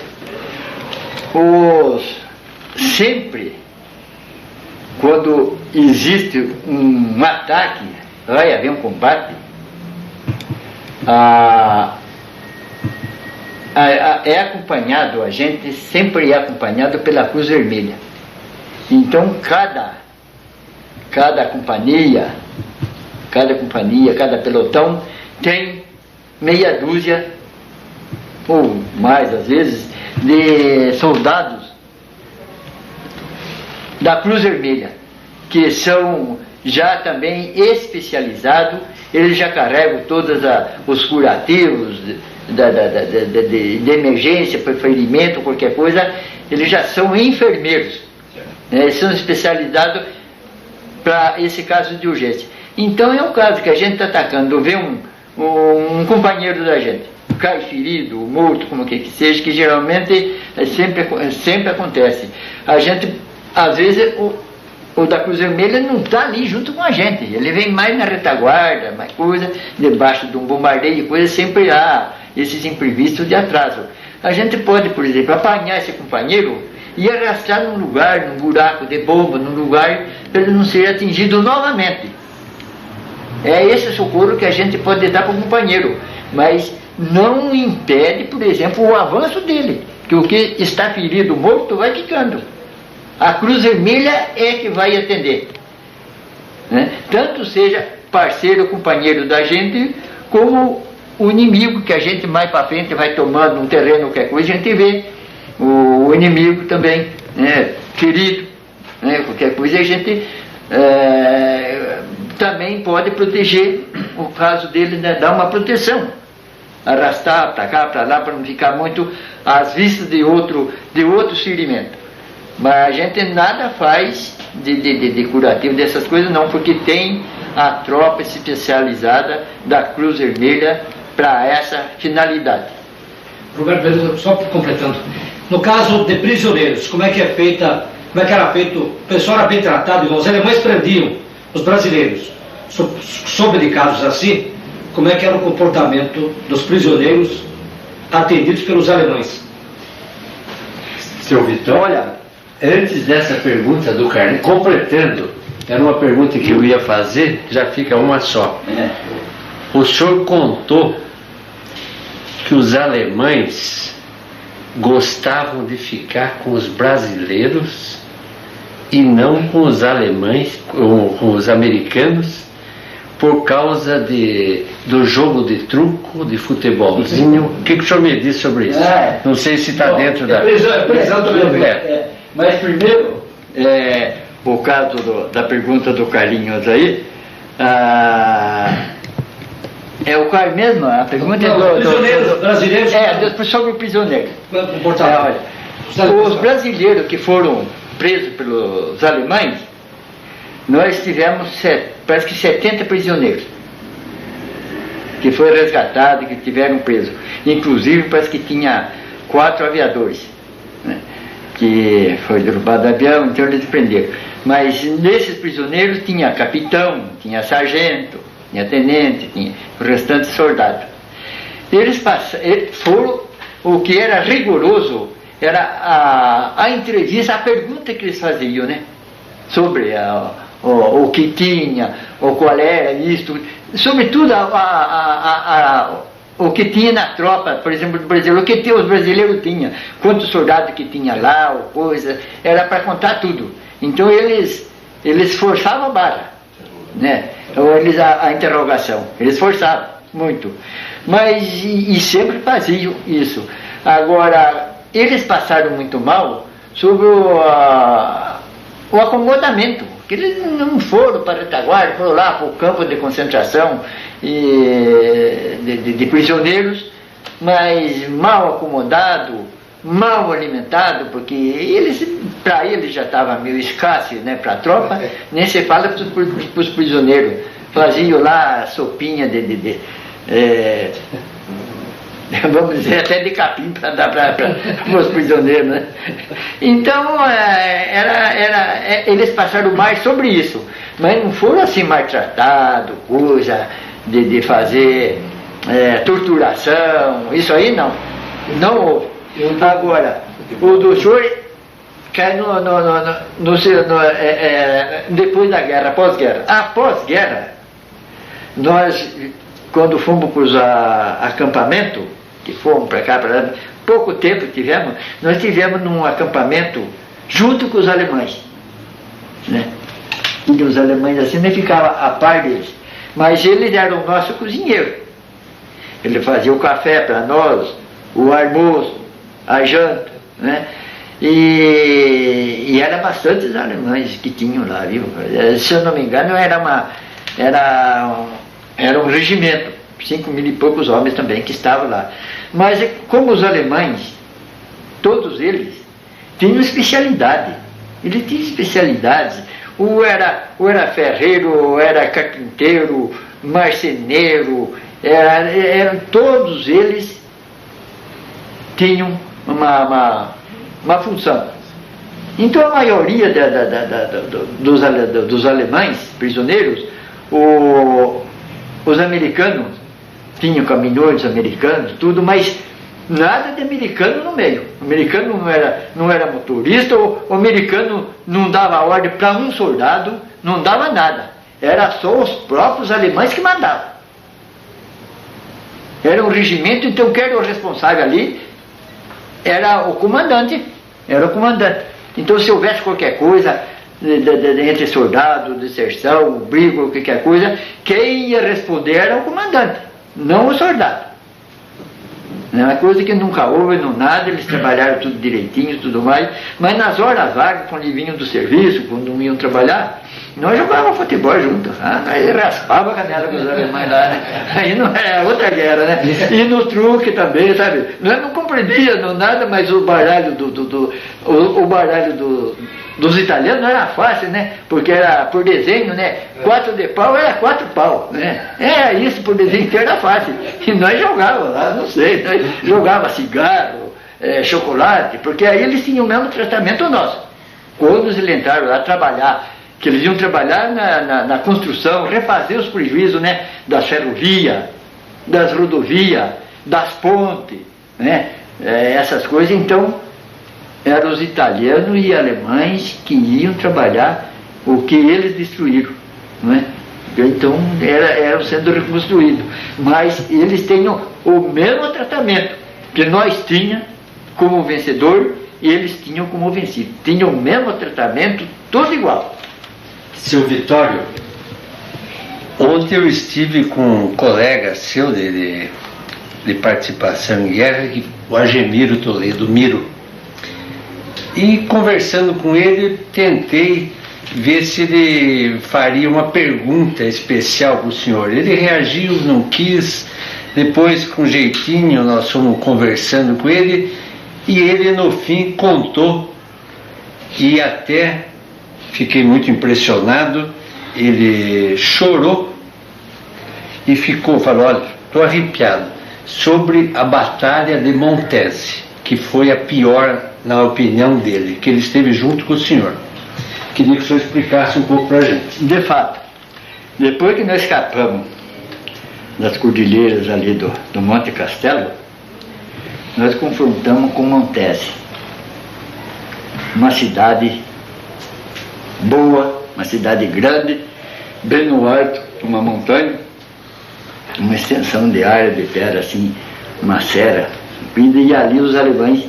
Sempre, quando existe um ataque, vai haver um combate, é acompanhado, a gente sempre é acompanhado pela Cruz Vermelha. Então cada companhia, cada pelotão tem meia dúzia, ou mais às vezes, de soldados da Cruz Vermelha, que são já também especializado, eles já carregam todos os curativos de emergência, para ferimento, qualquer coisa, eles já são enfermeiros, eles são especializados para esse caso de urgência. Então é um caso que a gente está atacando, vê um companheiro da gente, cai ferido, morto, como que seja, que geralmente sempre acontece. A gente, às vezes, o da Cruz Vermelha não está ali junto com a gente, ele vem mais na retaguarda, mais coisa, debaixo de um bombardeio, coisa, sempre há esses imprevistos de atraso. A gente pode, por exemplo, apanhar esse companheiro e arrastar num lugar, num buraco de bomba, num lugar, para ele não ser atingido novamente. É esse socorro que a gente pode dar para o companheiro, mas não impede, por exemplo, o avanço dele, que o que está ferido, morto, vai ficando. A Cruz Vermelha é que vai atender, né? Tanto seja parceiro, companheiro da gente, como o inimigo, que a gente mais para frente vai tomando um terreno, qualquer coisa, a gente vê o inimigo também, né, ferido, né, qualquer coisa, a gente também pode proteger o caso dele, né, dar uma proteção, arrastar para cá, para lá, para não ficar muito às vistas de outro ferimento. Mas a gente nada faz de curativo dessas coisas não, porque tem a tropa especializada da Cruz Vermelha para essa finalidade. Roberto, só completando, no caso de prisioneiros, como é que era feito, o pessoal era bem tratado, os alemães prendiam os brasileiros, soube de casos assim, como é que era o comportamento dos prisioneiros atendidos pelos alemães? Seu Vitor, olha, antes dessa pergunta do Carlinhos, completando, era uma pergunta que eu ia fazer, já fica uma só. O senhor contou que os alemães gostavam de ficar com os brasileiros e não com os alemães, com os americanos, por causa do jogo de truco, de futebolzinho. O que o senhor me diz sobre isso? Não sei se está dentro da... Prisão também. Mas primeiro, o caso da pergunta do Carlinhos aí, é o qual mesmo? A pergunta não, prisioneiros brasileiros. Sobre o prisioneiro. Comportamento. Os brasileiros que foram presos pelos alemães, nós tivemos parece que 70 prisioneiros que foram resgatados, que tiveram presos. Inclusive parece que tinha 4 aviadores, né, que foi derrubado o avião, então eles prenderam. Mas nesses prisioneiros tinha capitão, tinha sargento, tinha tenente, tinha o restante soldado. Eles foram, o que era rigoroso era a entrevista, a pergunta que eles faziam, né? Sobre o que tinha, ou qual era isto, sobretudo o que tinha na tropa, por exemplo, do Brasil, o que os brasileiros tinham, quantos soldados que tinha lá, ou coisa, era para contar tudo. Então eles forçavam a barra, né? Ou a interrogação, eles forçavam muito, mas e sempre faziam isso. Agora, eles passaram muito mal sobre o acomodamento, que eles não foram para a retaguarda, foram lá para o campo de concentração de prisioneiros, mas mal acomodado, mal alimentado, porque para eles já estava meio escasso, né, para a tropa, nem se fala para os prisioneiros. Faziam lá sopinha vamos dizer, até de capim para dar para os prisioneiros, né? Então, eles passaram mais sobre isso, mas não foram assim maltratados, coisa de fazer torturação, isso aí não houve. Agora, o do senhor cai depois da guerra, após-guerra, nós, quando fomos para os acampamentos, que fomos para cá, para lá, pouco tempo nós tivemos num acampamento junto com os alemães, né? E os alemães assim nem ficavam a par deles, mas eles eram o nosso cozinheiro. Ele fazia o café para nós, o almoço, a janta, né? E era bastante os alemães que tinham lá, viu? Se eu não me engano, era um regimento, 5.000 e poucos homens também que estavam lá. Mas como os alemães, todos eles, tinham especialidade. Eles tinham especialidades. Ou era ferreiro, ou era carpinteiro, marceneiro, todos eles tinham uma função. Então a maioria dos alemães prisioneiros, os americanos, tinham caminhões americanos, tudo, mas nada de americano no meio. O americano não era motorista, o americano não dava ordem para um soldado, não dava nada. Era só os próprios alemães que mandavam. Era um regimento, então quem era o responsável ali era o comandante. Então se houvesse qualquer coisa entre soldado, deserção, briga, qualquer coisa, quem ia responder era o comandante, não o soldado. É uma coisa que nunca houve, não nada, eles trabalharam tudo direitinho, tudo mais, mas nas horas vagas, quando vinham do serviço, quando não iam trabalhar, nós jogávamos futebol juntos, aí raspava a canela com os alemães lá, né? Aí não era outra guerra, né? E no truque também, sabe? Nós não compreendíamos não nada, mas o baralho dos italianos não era fácil, né? Porque era por desenho, né? 4 de pau era 4 pau, né? Era isso, por desenho que era fácil. E nós jogávamos lá, não sei, nós jogávamos cigarro, chocolate, porque aí eles tinham o mesmo tratamento nosso. Quando eles entraram lá trabalhar, que eles iam trabalhar na construção, refazer os prejuízos, né? Das ferrovias, das rodovias, das pontes, né? Essas coisas, então eram os italianos e alemães que iam trabalhar o que eles destruíram, não é? Então eram sendo reconstruídos, mas eles tinham o mesmo tratamento que nós tínhamos como vencedor e eles tinham como vencido, tinham o mesmo tratamento, tudo igual. Seu Vitório, ontem eu estive com um colega seu de participação em guerra, o Argemiro Toledo, Miro. E conversando com ele, tentei ver se ele faria uma pergunta especial para o senhor. Ele reagiu, não quis. Depois, com jeitinho, nós fomos conversando com ele e ele, no fim, contou e até fiquei muito impressionado. Ele chorou e falou, olha, estou arrepiado, sobre a Batalha de Montese, que foi a pior, na opinião dele, que ele esteve junto com o senhor. Queria que o senhor explicasse um pouco para a gente. De fato, depois que nós escapamos das cordilheiras ali do Monte Castelo, nós confrontamos com Montese, uma cidade boa, uma cidade grande, bem no alto, uma montanha, uma extensão de área de terra assim, uma serra, e ali os alemães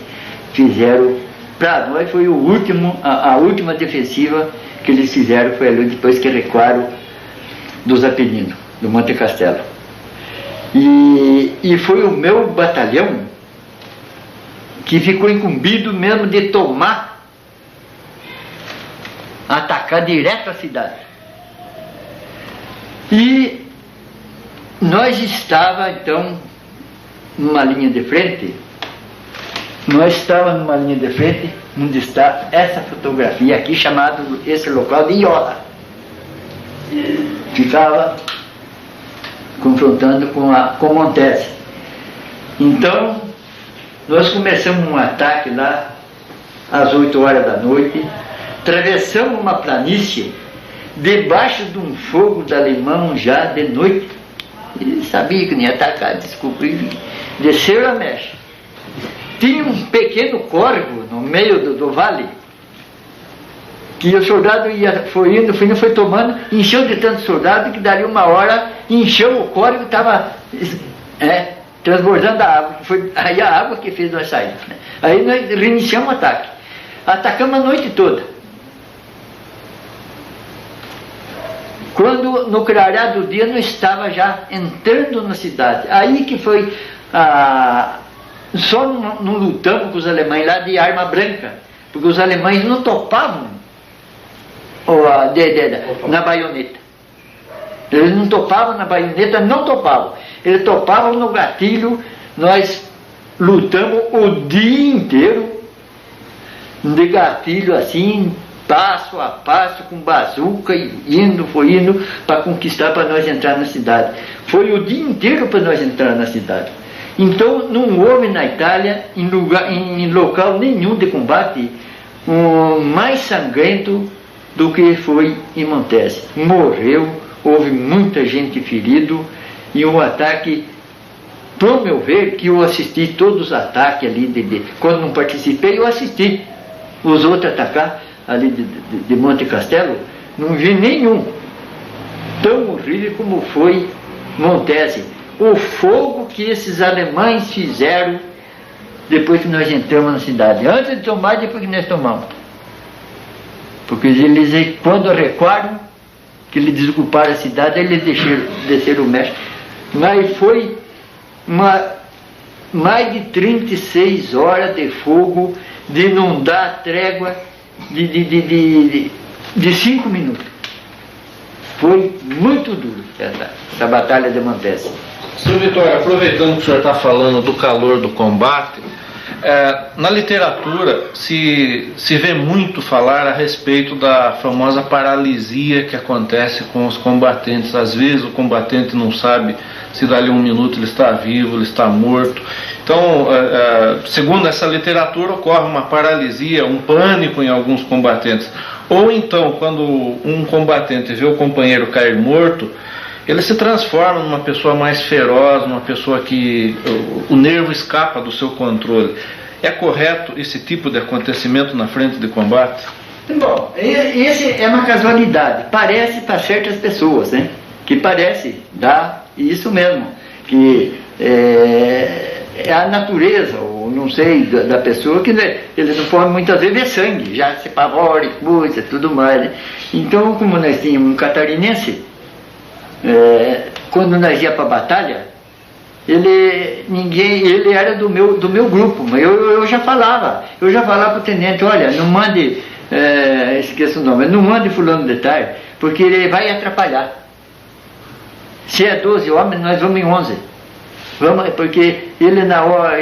fizeram, para nós foi a última defensiva que eles fizeram, foi ali depois que recuaram dos Apeninos, do Monte Castelo. E foi o meu batalhão que ficou incumbido mesmo de atacar direto a cidade. E nós estávamos então numa linha de frente, onde está essa fotografia aqui, chamado esse local de Iola. Ficava confrontando com Montese. Então, nós começamos um ataque lá às 8 horas da noite, atravessamos uma planície debaixo de um fogo do alemão já de noite. Ele sabia que não ia atacar, descobriu, desceram a mecha. Tinha um pequeno córrego no meio do vale, que o soldado foi tomando, encheu de tanto soldado que daria uma hora, encheu o córrego, estava transbordando a água. Foi aí a água que fez nós sair. Aí nós reiniciamos o ataque. Atacamos a noite toda. Quando no clarear do dia nós estava já entrando na cidade. Aí que foi só não lutamos com os alemães lá de arma branca, porque os alemães não topavam na baioneta. Eles não topavam na baioneta, não topavam. Eles topavam no gatilho. Nós lutamos o dia inteiro de gatilho assim, passo a passo, com bazuca, foi indo para conquistar, para nós entrar na cidade. Foi o dia inteiro para nós entrar na cidade. Então não houve na Itália, em local nenhum de combate, mais sangrento do que foi em Montese. Morreu, houve muita gente ferido, e um ataque, pro meu ver, que eu assisti todos os ataques ali, quando não participei, eu assisti os outros atacar ali de Monte Castelo, não vi nenhum tão horrível como foi Montese. O fogo que esses alemães fizeram depois que nós entramos na cidade, antes de tomar e depois que nós tomamos. Porque eles, quando recuaram, que eles desocuparam a cidade, eles desceram o mestre. Mas foi mais de 36 horas de fogo, de não dar trégua de 5 minutos. Foi muito duro essa batalha de Montese. Senhor Vitório, aproveitando que o senhor está falando do calor do combate, na literatura se vê muito falar a respeito da famosa paralisia que acontece com os combatentes. Às vezes o combatente não sabe se dali um minuto ele está vivo, ele está morto. Então, segundo essa literatura, ocorre uma paralisia, um pânico em alguns combatentes. Ou então, quando um combatente vê o companheiro cair morto, ele se transforma numa pessoa mais feroz, uma pessoa que o nervo escapa do seu controle. É correto esse tipo de acontecimento na frente de combate? Bom, esse é uma casualidade. Parece para certas pessoas, né? Que parece, dá isso mesmo. Que é a natureza, ou não sei, da pessoa, que eles não podem muitas vezes ver sangue, já se pavore, coisa, tudo mais, né? Então, como nós tínhamos um catarinense, quando nós ia para a batalha, ele era do meu grupo, mas eu já falava para o tenente, olha, não mande, esqueça o nome, não mande fulano de tal, porque ele vai atrapalhar. Se é 12 homens, nós vamos em 11. Porque ele na hora,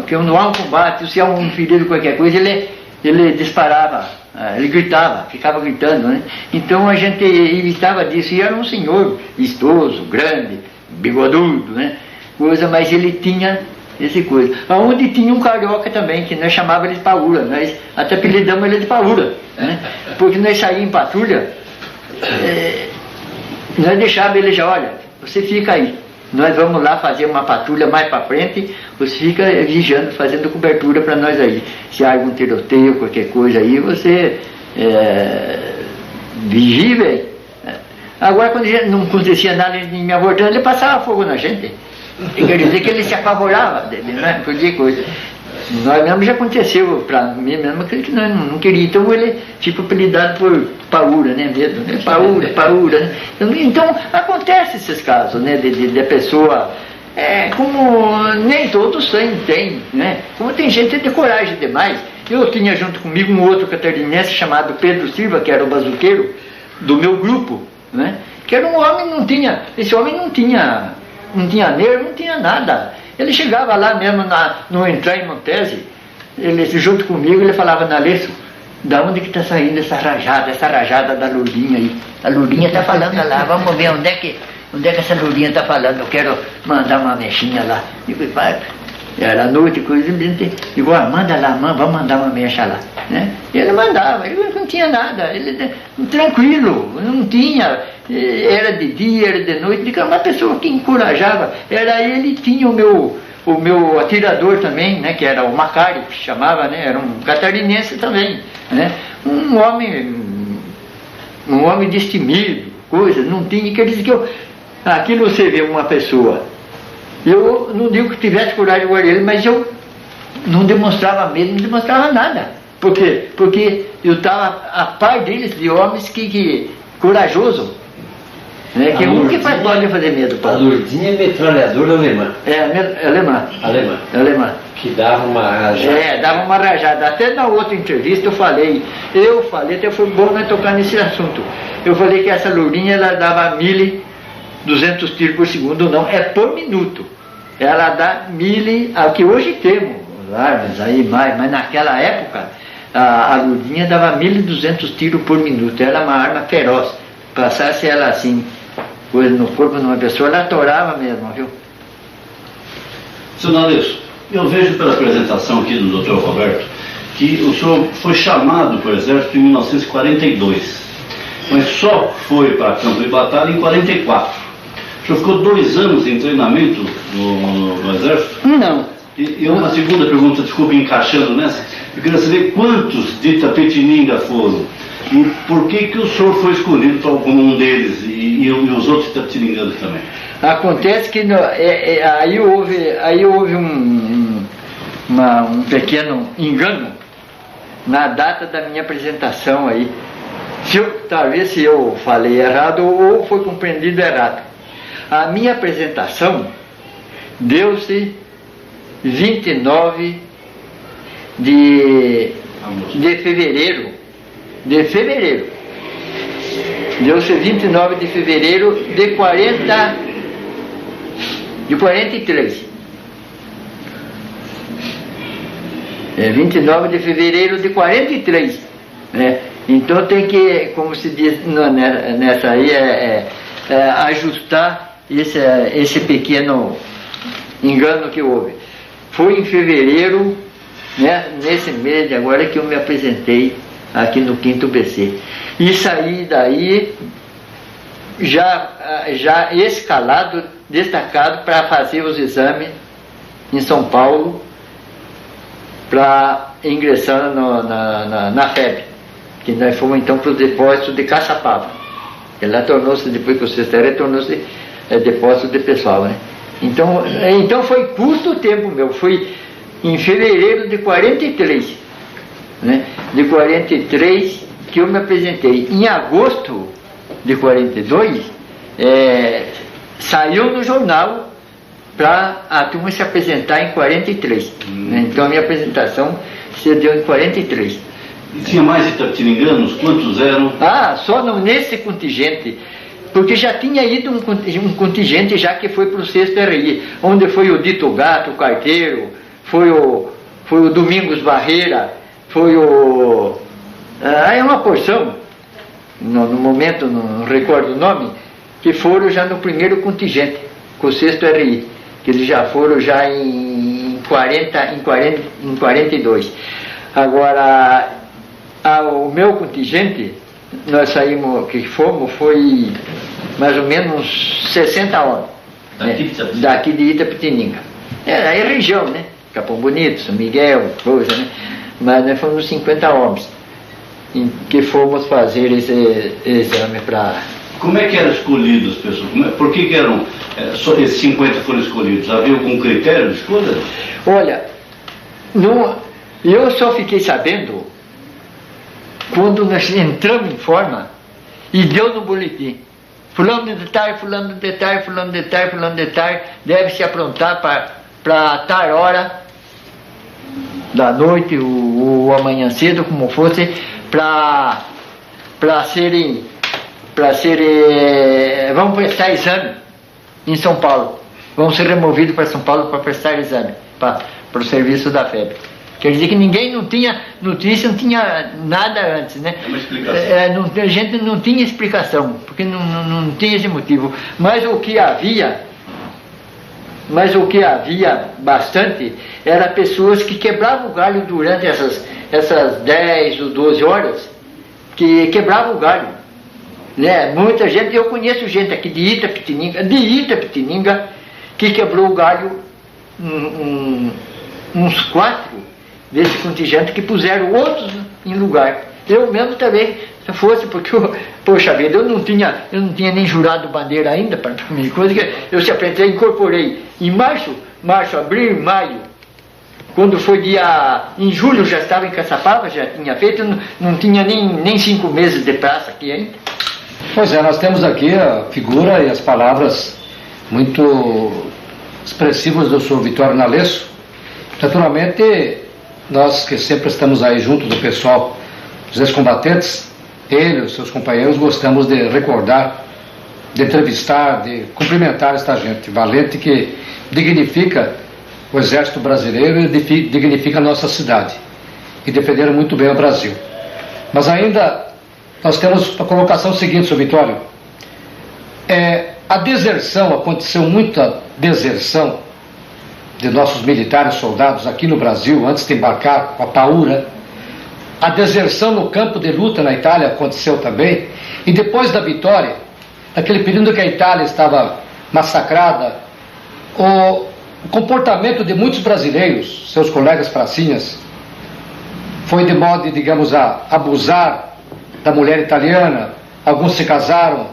que não há um combate, se há um ferido, qualquer coisa, ele disparava, ele gritava, ficava gritando, né? Então a gente evitava disso, e era um senhor vistoso, grande, bigodudo, né? Mas ele tinha esse coisa. Onde tinha um carioca também, que nós chamávamos ele de paura, nós até apelidamos ele de paura, né? Porque nós saímos em patrulha, nós deixávamos ele já, olha, você fica aí, nós vamos lá fazer uma patrulha mais para frente, você fica vigiando, fazendo cobertura para nós aí. Se há algum tiroteio, qualquer coisa aí, você vigia, velho. Agora, quando não acontecia nada em minha volta, ele passava fogo na gente. Quer dizer que ele se apavorava, né? Por que coisa. Nós mesmo já aconteceu, para mim mesmo, que nós não queria. Então ele, tipo, apelidado por paura, né? Medo, né? Paura, né? Então acontece esses casos, né? De pessoa, como nem todos têm, né? Como tem gente de coragem demais. Eu tinha junto comigo um outro catarinense chamado Pedro Silva, que era o bazuqueiro do meu grupo, né? Que era um homem, esse homem não tinha nervo, não tinha nada. Ele chegava lá mesmo, no entrar em Montese, ele junto comigo, ele falava, Nalesso, da onde que está saindo essa rajada da Lourinha aí? A Lourinha está falando lá, vamos ver onde é que essa Lourinha está falando, eu quero mandar uma mechinha lá. Digo, pai, era noite, coisa, digo, manda lá, vamos mandar uma mecha lá, né? E ele mandava, ele não tinha nada, ele tranquilo, não tinha, era de dia, era de noite, uma pessoa que encorajava, era ele, tinha o meu atirador também, né, que era o Macário, que chamava, né, era um catarinense também, né, um homem destemido, coisa, não tinha, quer dizer que aqui você vê uma pessoa, eu não digo que tivesse coragem de guardar ele, mas eu não demonstrava medo, não demonstrava nada. Por quê? Porque eu estava a par deles, de homens que corajoso. Né? Que um que pode fazer medo. A Lourdinha é metralhadora alemã. É alemã. Alemã. Alemã. Que dava uma rajada. Dava uma rajada. Até na outra entrevista eu falei, até foi bom nós tocar nesse assunto. Eu falei que essa Lourdinha ela dava 1.200 tiros por segundo, não, é por minuto. Ela dá 1.000, a que hoje temos armas aí mais, mas naquela época a Lourdinha dava 1.200 tiros por minuto. Era uma arma feroz. Passasse ela assim, coisa no corpo de uma pessoa, ela atorava mesmo, viu? Senhor Nalesso, eu vejo pela apresentação aqui do Dr. Roberto que o senhor foi chamado para o Exército em 1942, mas só foi para campo de batalha em 44. O senhor ficou 2 anos em treinamento no Exército? Não. E uma segunda pergunta, desculpe, encaixando nessa, eu queria saber quantos de Itapetininga foram e por que o senhor foi escolhido como um deles e os outros itapetininganos também? Acontece que aí houve um pequeno engano na data da minha apresentação aí. Talvez se eu falei errado ou foi compreendido errado. A minha apresentação deu-se 29 de fevereiro. Deu-se 29 de fevereiro de 43. 29 de fevereiro de 43. Né? Então tem que, como se diz nessa aí, ajustar esse pequeno engano que houve. Foi em fevereiro, né, nesse mês de agora, que eu me apresentei aqui no 5º BC. E saí daí já escalado, destacado para fazer os exames em São Paulo, para ingressar na FEB, que nós fomos então para o depósito de Caçapava. Ela tornou-se, depois que o 6º era, tornou-se depósito de pessoal, né? Então foi curto tempo meu, foi em fevereiro de 43, né? De 43 que eu me apresentei. Em agosto de 42, saiu no jornal para a turma se apresentar em 43. Né? Então a minha apresentação se deu em 43. E tinha mais itapetininganos? Quantos eram? Só nesse contingente, porque já tinha ido um contingente já que foi para o 6º RI, onde foi o Dito Gato, o carteiro, foi o Domingos Barreira, foi o... é uma porção, no momento não recordo o nome, que foram já no primeiro contingente, com o 6º RI, que eles já foram já em 42. Agora, o meu contingente, nós saímos, foi mais ou menos uns 60 homens. Daqui de Itapetininga. Aí é região, né? Capão Bonito, São Miguel, coisa, né? Mas nós fomos 50 homens em que fomos fazer esse exame para... Como é que eram escolhidos as pessoas? Por que eram só esses 50 foram escolhidos? Havia algum critério de escolha? Olha, eu só fiquei sabendo quando nós entramos em forma e deu no boletim. Fulano de tal, fulano de tal, fulano de tal, fulano de tal, deve se aprontar para tal hora da noite ou amanhã cedo, como fosse, para serem, vão prestar exame em São Paulo. Vão ser removidos para São Paulo para prestar exame, para o serviço da FEB. Quer dizer que ninguém não tinha notícia, não tinha nada antes, né? É uma explicação. A gente não tinha explicação, porque não tinha esse motivo. Mas o que havia bastante era pessoas que quebravam o galho durante essas 10 ou 12 horas, que quebravam o galho. Né? Muita gente, eu conheço gente aqui de Itapetininga, que quebrou o galho, uns 4 desse contingente que puseram outros em lugar. Eu mesmo também, se fosse, porque, poxa vida, eu não tinha nem jurado bandeira ainda para mim, coisa que eu se aprendi, incorporei em março, abril, maio, quando foi em julho já estava em Caçapava, já tinha feito, não tinha nem 5 meses de praça aqui ainda. Pois é, nós temos aqui a figura e as palavras muito expressivas do senhor Vitório Nalesso. Naturalmente, nós que sempre estamos aí junto do pessoal dos ex-combatentes, ele e os seus companheiros, gostamos de recordar, de entrevistar, de cumprimentar esta gente valente que dignifica o Exército Brasileiro e dignifica a nossa cidade, e defenderam muito bem o Brasil. Mas ainda nós temos a colocação seguinte, senhor Vitório. A deserção, aconteceu muita deserção de nossos militares, soldados aqui no Brasil, antes de embarcar com a Paura. A deserção no campo de luta na Itália aconteceu também. E depois da vitória, naquele período que a Itália estava massacrada, o comportamento de muitos brasileiros, seus colegas pracinhas, foi de modo, digamos, a abusar da mulher italiana. Alguns se casaram,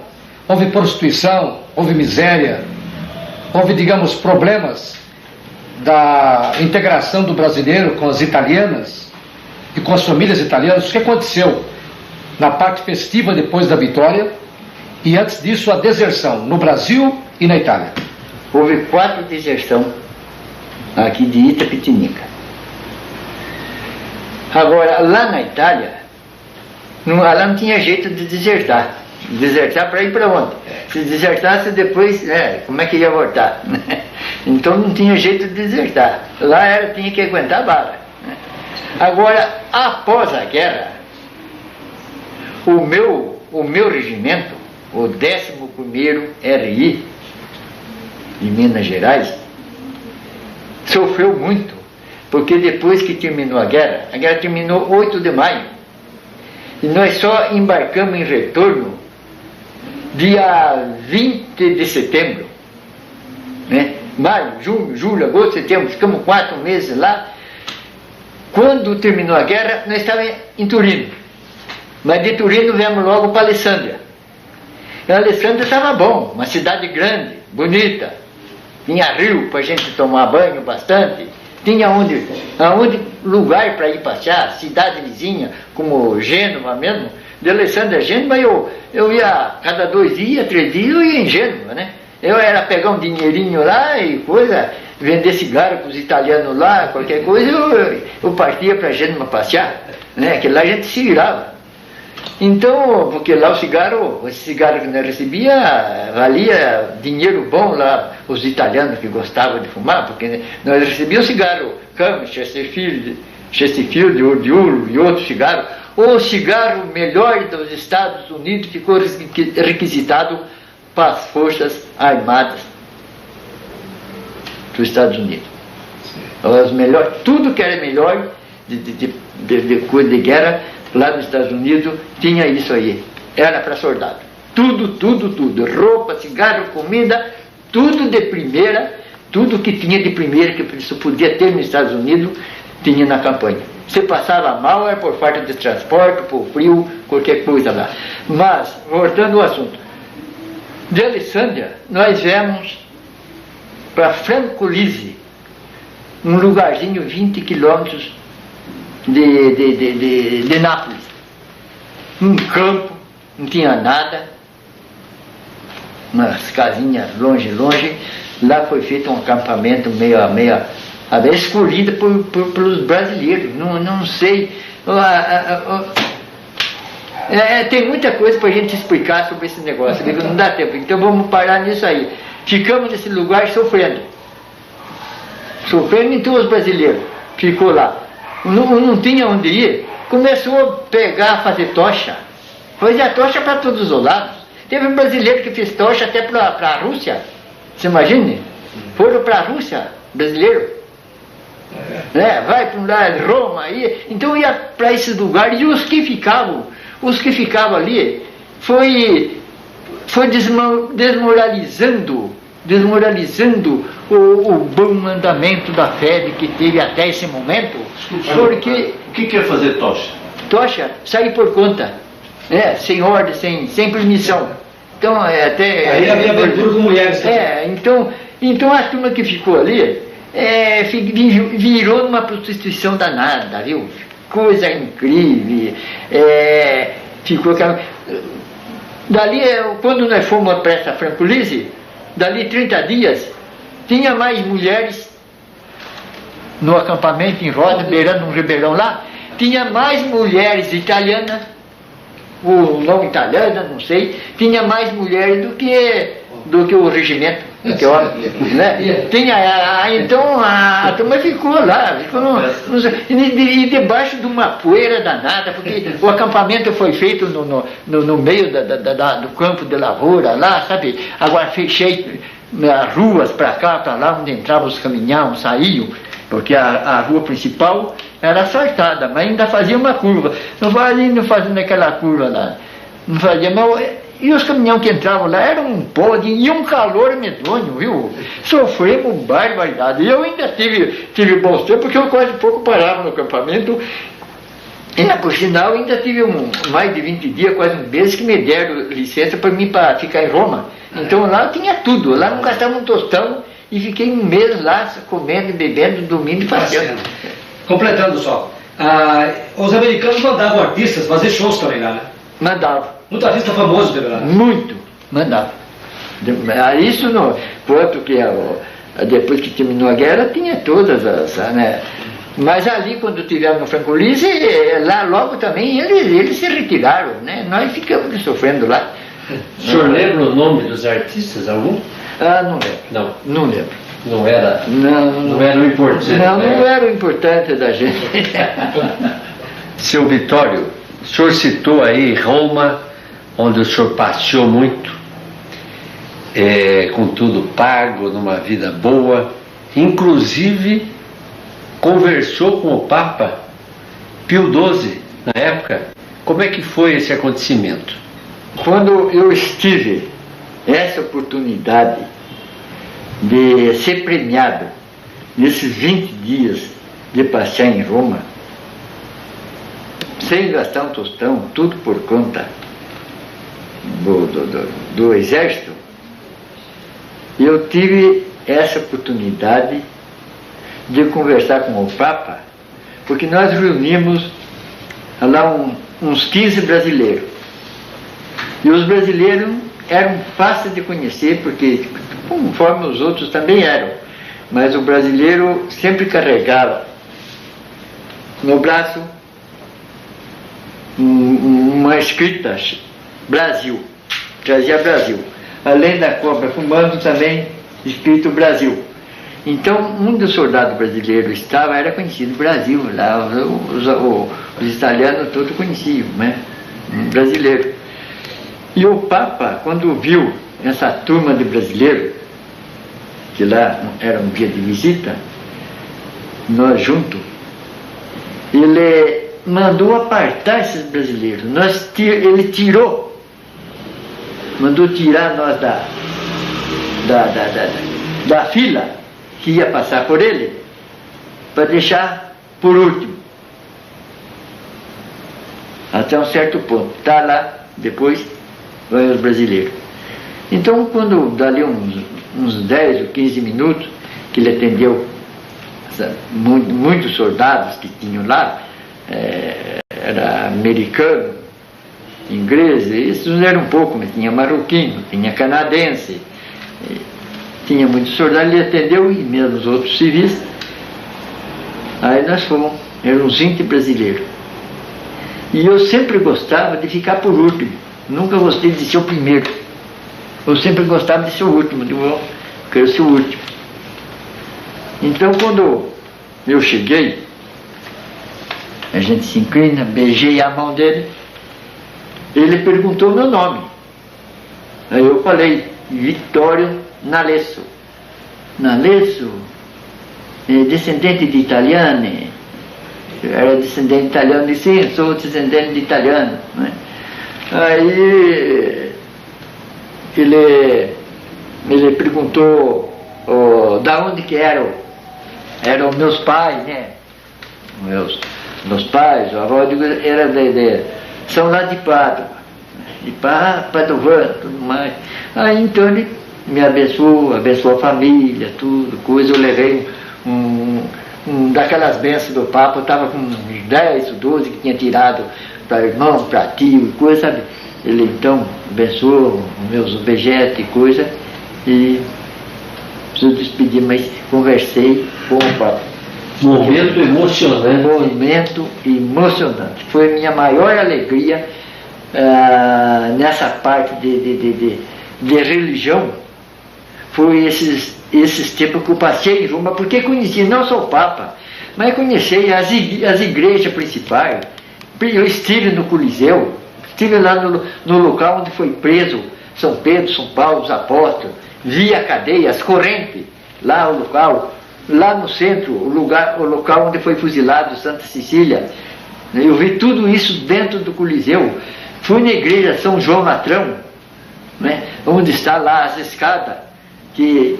houve prostituição, houve miséria, houve, digamos, problemas da integração do brasileiro com as italianas e com as famílias italianas. O que aconteceu na parte festiva depois da vitória e antes disso a deserção no Brasil e na Itália? Houve 4 deserções aqui de Itapetininga. Agora, lá na Itália, lá não tinha jeito de desertar. Desertar para ir para onde? Se desertasse depois, como é que ia voltar? Então não tinha jeito de desertar. Lá tinha que aguentar a bala. Agora, após a guerra, o meu regimento, o 11º RI de Minas Gerais, sofreu muito, porque depois que terminou a guerra terminou 8 de maio, e nós só embarcamos em retorno dia 20 de setembro, né? Maio, junho, julho, agosto, setembro, ficamos 4 meses lá. Quando terminou a guerra, nós estávamos em Turino, mas de Turino viemos logo para Alessandria. E Alessandria estava bom, uma cidade grande, bonita, tinha rio para a gente tomar banho bastante, tinha lugar para ir passear, cidade vizinha, como Gênova mesmo. De Alessandria a Gênova, eu ia cada 2 dias, 3 dias, eu ia em Gênova, né? Eu era pegar um dinheirinho lá e coisa, vender cigarro para os italianos lá, qualquer coisa, eu partia para Gênova passear, né? Que lá a gente se virava. Então, porque lá esse cigarro que nós recebia, valia dinheiro bom lá, os italianos que gostavam de fumar, porque nós recebíamos cigarro Cam, Chesterfield, Ordiulo e outros cigarros. O cigarro melhor dos Estados Unidos ficou requisitado para as Forças Armadas dos Estados Unidos. Os melhores, tudo que era melhor de coisa de guerra, lá nos Estados Unidos, tinha isso aí. Era para soldado. Tudo. Roupa, cigarro, comida, tudo de primeira, tudo que tinha de primeira, que isso podia ter nos Estados Unidos, tinha na campanha. Se passava mal, era por falta de transporte, por frio, qualquer coisa lá. Mas, voltando ao assunto, de Alessandria, nós viemos para Francolise, um lugarzinho 20 quilômetros de Nápoles. Um campo, não tinha nada, umas casinhas longe. Lá foi feito um acampamento meio escolhido pelos brasileiros. Não sei. Tem muita coisa para a gente explicar sobre esse negócio, não dá tempo. Então vamos parar nisso aí. Ficamos nesse lugar sofrendo, então os brasileiros ficou lá. Não tinha onde ir. Começou a pegar, a fazer tocha. Fazia tocha para todos os lados. Teve um brasileiro que fez tocha até para a Rússia. Você imagine? Foram para a Rússia, brasileiro. Vai para um lado, Roma, aí. Então ia para esses lugares. E os que ficavam ali, foi desmoralizando o bom andamento da FEB que teve até esse momento. Porque o que é fazer tocha? Tocha, sair por conta, sem ordem, sem permissão. Então, até... Aí havia abertura com mulheres também. Então a turma que ficou ali virou numa prostituição danada, viu? Coisa incrível. Ficou aquela... Dali, quando nós fomos para essa Francolise, dali 30 dias, tinha mais mulheres no acampamento em roda, beirando um ribeirão lá, tinha mais mulheres italianas, ou não italiana, não sei, tinha mais mulheres do que o regimento, né? Então a turma ficou lá, e debaixo de uma poeira danada, porque o acampamento foi feito no meio do campo de lavoura lá, sabe? Agora fechei as ruas para cá, para lá, onde entravam os caminhão, saíam, porque a rua principal era asfaltada, mas ainda fazia uma curva. Não fazia aquela curva lá. Não fazia, mas, e os caminhões que entravam lá eram um pó, e um calor medonho, viu? Sofremos barbaridade. E eu ainda tive bons tempos, porque eu quase pouco parava no acampamento. E, por sinal, ainda tive mais de 20 dias, quase um mês, que me deram licença para mim para ficar em Roma. Então lá eu tinha tudo. Lá não gastava um tostão. E fiquei um mês lá, comendo, bebendo, dormindo e fazendo. Completando só, os americanos mandavam artistas fazer shows também lá, né? Mandava. Muito artista famoso teve lá. Muito, mandava. Isso no quanto que depois que terminou a guerra tinha todas as, né? Mas ali quando tivemos no Francolise, lá logo também eles se retiraram, né? Nós ficamos sofrendo lá. O senhor lembra o nome dos artistas, algum? Não lembro. Não. Não lembro. Não era, não era o importante. Não era o importante da gente. Seu Vitório, o senhor citou aí Roma, onde o senhor passeou muito, com tudo pago, numa vida boa, inclusive conversou com o Papa Pio XII na época. Como é que foi esse acontecimento? Quando eu tive essa oportunidade de ser premiado nesses 20 dias de passear em Roma, sem gastar um tostão, tudo por conta do exército, eu tive essa oportunidade de conversar com o Papa, porque nós reunimos lá uns 15 brasileiros. E os brasileiros eram fáceis de conhecer, porque conforme os outros também eram, mas o brasileiro sempre carregava no braço uma escrita Brasil, trazia Brasil, além da cobra fumando também escrito Brasil. Então um dos soldados brasileiros era conhecido Brasil, lá os italianos todos conheciam, né? Um brasileiro. E o Papa, quando viu essa turma de brasileiros, que lá era um dia de visita, nós juntos, ele mandou apartar esses brasileiros. Ele mandou tirar nós da fila que ia passar por ele, para deixar por último, até um certo ponto. Está lá, depois vai os brasileiros. Então, quando dali uns 10 ou 15 minutos, que ele atendeu muitos soldados que tinham lá, era americano, inglês, isso não era um pouco, mas tinha marroquino, tinha canadense, tinha muitos soldados, ele atendeu, e mesmo os outros civis. Aí nós fomos, eram uns 20 brasileiros. E eu sempre gostava de ficar por último, nunca gostei de ser o primeiro. Eu sempre gostava de ser o último, eu quero ser o último. Então, quando eu cheguei, a gente se inclina, beijei a mão dele, ele perguntou meu nome. Aí eu falei, Vittorio Nalesso. Nalesso, descendente de italiano. Eu era descendente de italiano, disse, sim, sou descendente de italiano, né? Aí ele perguntou da onde que eram os meus pais, né? Meus pais, a avó era são lá de Pádua, Padovano, tudo mais. Aí então ele me abençoou a família, tudo, coisa. Eu levei daquelas bênçãos do Papa, eu estava com uns 10 ou 12 que tinha tirado para irmão, para tio, coisa, sabe? ele então abençoou os meus objetos e coisa, e preciso despedir, mas conversei com o Papa. Momento emocionante. Momento emocionante. Foi minha maior alegria nessa parte de religião. Foi esses tempos que eu passei em Roma, porque conheci não só o Papa, mas conheci as igrejas principais. Eu estive no Coliseu, estive lá no local onde foi preso São Pedro, São Paulo, os apóstolos, vi a cadeia, as correntes, lá o local, lá no centro, o local onde foi fuzilado Santa Cecília. Eu vi tudo isso dentro do Coliseu. Fui na igreja São João Latrão, né, onde está lá as escadas, que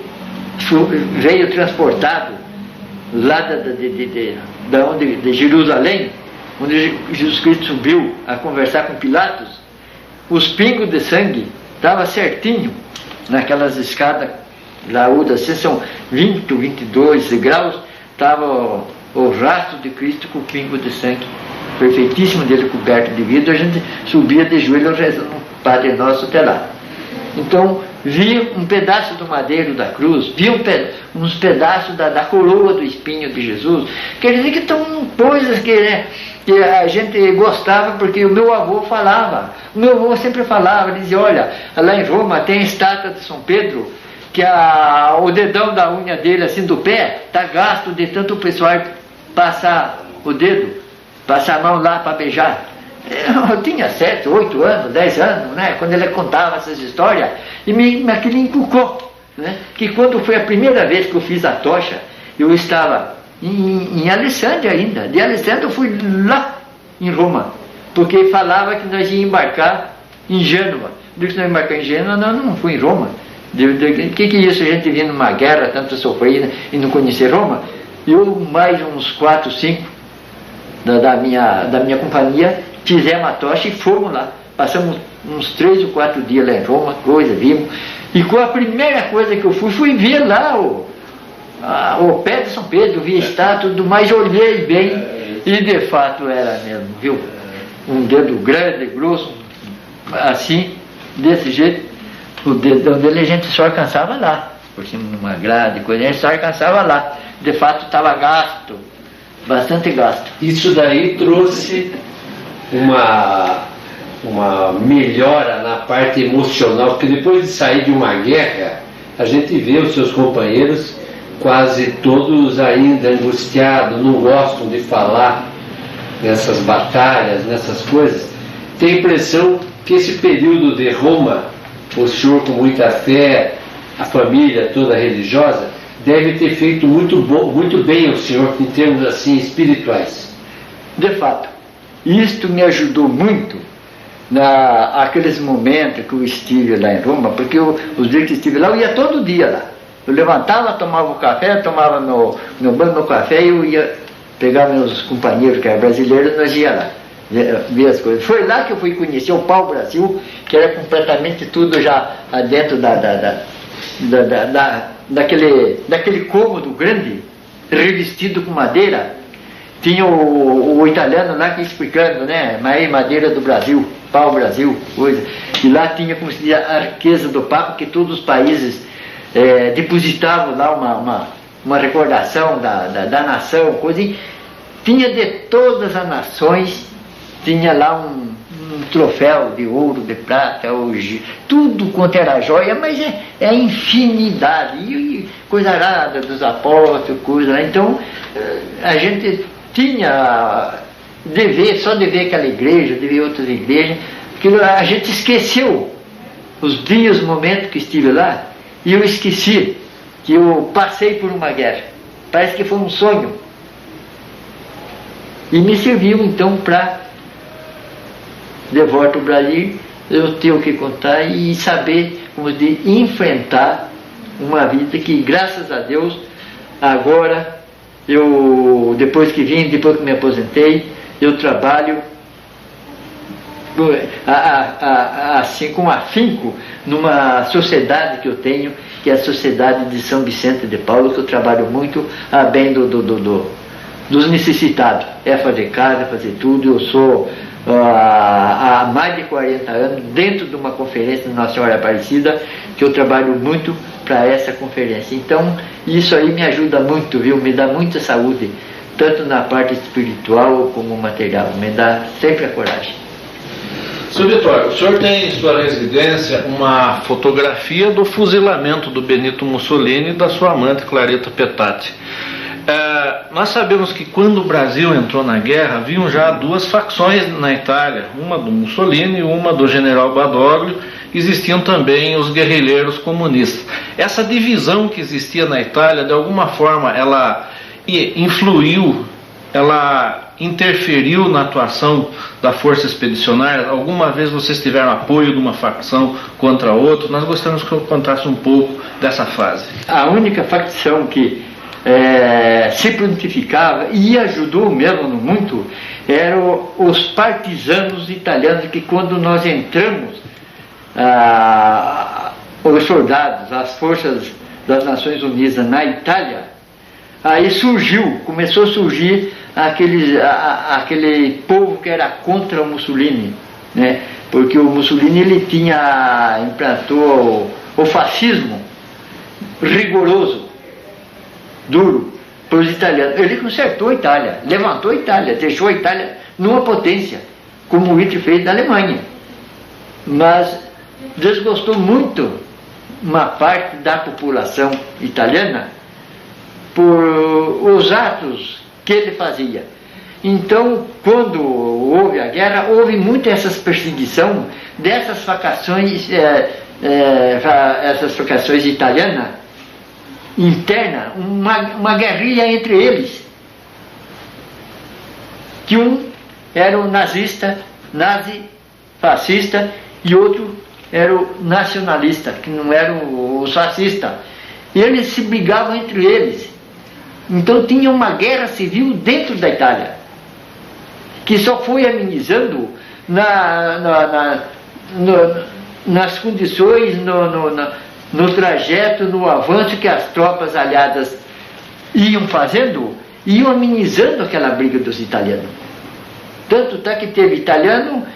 veio transportado lá de Jerusalém, onde Jesus Cristo subiu a conversar com Pilatos. Os pingos de sangue estavam certinho naquelas escadas laúdas, assim, são 20, 22 graus, estava o rastro de Cristo com o pingo de sangue perfeitíssimo dele, coberto de vidro. A gente subia de joelho rezando o Padre Nosso até lá. Então vi um pedaço do madeiro da cruz, vi uns pedaços da coroa do espinho de Jesus. Quer dizer que estão coisas que a gente gostava, porque o meu avô falava. O meu avô sempre falava, dizia: olha, lá em Roma tem a estátua de São Pedro, que o dedão da unha dele, assim, do pé, está gasto de tanto o pessoal passar o dedo, passar a mão lá para beijar. Eu tinha 7, 8 anos, 10 anos, né, quando ele contava essas histórias, e aquilo inculcou, né, que quando foi a primeira vez que eu fiz a tocha, eu estava em Alessandria ainda. De Alessandria eu fui lá em Roma, porque falava que nós íamos embarcar em Gênova. Eu disse que nós embarcar em Gênova, não fui em Roma. O que é isso, a gente vir numa guerra, tanto sofrer, né, e não conhecer Roma? Eu, mais uns 4, 5 da minha companhia, fizemos a tocha e fomos lá. Passamos uns 3 ou 4 dias lá em Roma, vimos. E com a primeira coisa que eu fui ver lá o pé de São Pedro, vi a estátua, tudo mais, olhei bem, e de fato era mesmo, viu? Um dedo grande, grosso, assim, desse jeito. O dedão dele a gente só alcançava lá, por cima de uma grade, coisa, a gente só alcançava lá. De fato estava gasto, bastante gasto. Isso daí trouxe uma melhora na parte emocional, porque depois de sair de uma guerra, a gente vê os seus companheiros quase todos ainda angustiados, não gostam de falar nessas batalhas, nessas coisas. Tem a impressão que esse período de Roma, o senhor com muita fé, a família toda religiosa, deve ter feito muito bem ao senhor em termos assim espirituais. De fato, isto me ajudou muito naqueles momentos que eu estive lá em Roma, porque os dias que estive lá, eu ia todo dia lá. Eu levantava, tomava o café, tomava meu banho, meu café, e eu ia pegar meus companheiros que eram brasileiros, nós ia lá ver as coisas. Foi lá que eu fui conhecer o pau-brasil, que era completamente tudo já dentro daquele cômodo grande, revestido com madeira. Tinha o italiano lá que explicando, né, madeira do Brasil, pau-brasil, coisa. E lá tinha, como se diz, a riqueza do Papa, que todos os países depositavam lá uma recordação da nação, coisa. E tinha de todas as nações, tinha lá um troféu de ouro, de prata, hoje, tudo quanto era joia, mas é infinidade, e coisa rara dos apóstolos, coisa. Então a gente tinha só de ver aquela igreja, de ver outras igrejas, que a gente esqueceu os dias, os momentos que estive lá, e eu esqueci que eu passei por uma guerra. Parece que foi um sonho. E me serviu então para, de volta ao Brasil, eu ter o que contar e saber, como dizer, enfrentar uma vida que, graças a Deus, agora depois que me aposentei, eu trabalho assim com afinco numa sociedade que eu tenho, que é a Sociedade de São Vicente de Paulo, que eu trabalho muito a bem dos necessitados. É fazer casa, fazer tudo. Eu sou há mais de 40 anos, dentro de uma conferência de Nossa Senhora Aparecida, que eu trabalho muito para essa conferência. Então, isso aí me ajuda muito, viu? Me dá muita saúde, tanto na parte espiritual como material. Me dá sempre a coragem. Seu Vitório, o senhor tem em sua residência uma fotografia do fuzilamento do Benito Mussolini e da sua amante Claretta Petati. Nós sabemos que quando o Brasil entrou na guerra, haviam já duas facções na Itália, uma do Mussolini e uma do general Badoglio. Existiam também os guerrilheiros comunistas. Essa divisão que existia na Itália, de alguma forma, ela influiu, ela interferiu na atuação da Força Expedicionária? Alguma vez vocês tiveram apoio de uma facção contra a outra? Nós gostaríamos que eu contasse um pouco dessa fase. A única facção que se prontificava e ajudou mesmo muito eram os partisanos italianos, que quando nós entramos, os soldados, as forças das Nações Unidas na Itália, aí começou a surgir aquele povo que era contra o Mussolini, né? Porque o Mussolini implantou o fascismo rigoroso, duro, para os italianos. Ele consertou a Itália, levantou a Itália, deixou a Itália numa potência, como o Hitler fez na Alemanha. Mas desgostou muito uma parte da população italiana por os atos que ele fazia. Então, quando houve a guerra, houve muito essa perseguição dessas facções, essas facções italianas, interna, uma guerrilha entre eles, que um era o nazi-fascista, e outro era o nacionalista, que não era o fascista. E eles se brigavam entre eles. Então tinha uma guerra civil dentro da Itália, que só foi amenizando nas condições, no trajeto, no avanço que as tropas aliadas iam fazendo, iam amenizando aquela briga dos italianos. Tanto tá que teve italiano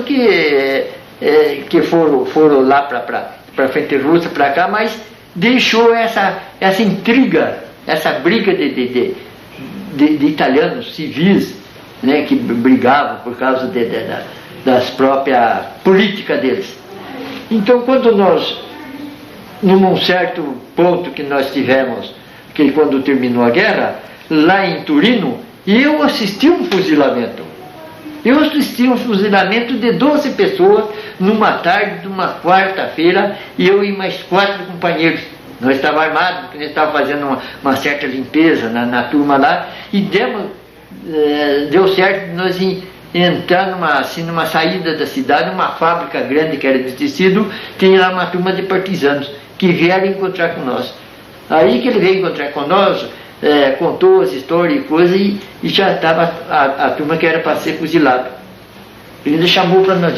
que foram lá para frente russa, para cá, mas deixou essa intriga, essa briga de italianos civis, né, que brigavam por causa das próprias políticas deles. Então, quando nós, num certo ponto que nós tivemos, que quando terminou a guerra, lá em Turino, eu assisti um fuzilamento. Eu assisti um fuzilamento de 12 pessoas numa tarde de uma quarta-feira, e eu e mais 4 companheiros. Nós estávamos armados, porque nós estávamos fazendo uma certa limpeza na turma lá, e deu certo nós entrar numa saída da cidade, uma fábrica grande que era de tecido, tinha lá uma turma de partisanos que vieram encontrar com nós. Aí que ele veio encontrar com nós, contou as histórias e coisas, e já estava a turma que era para ser fuzilada. Ele chamou para nós,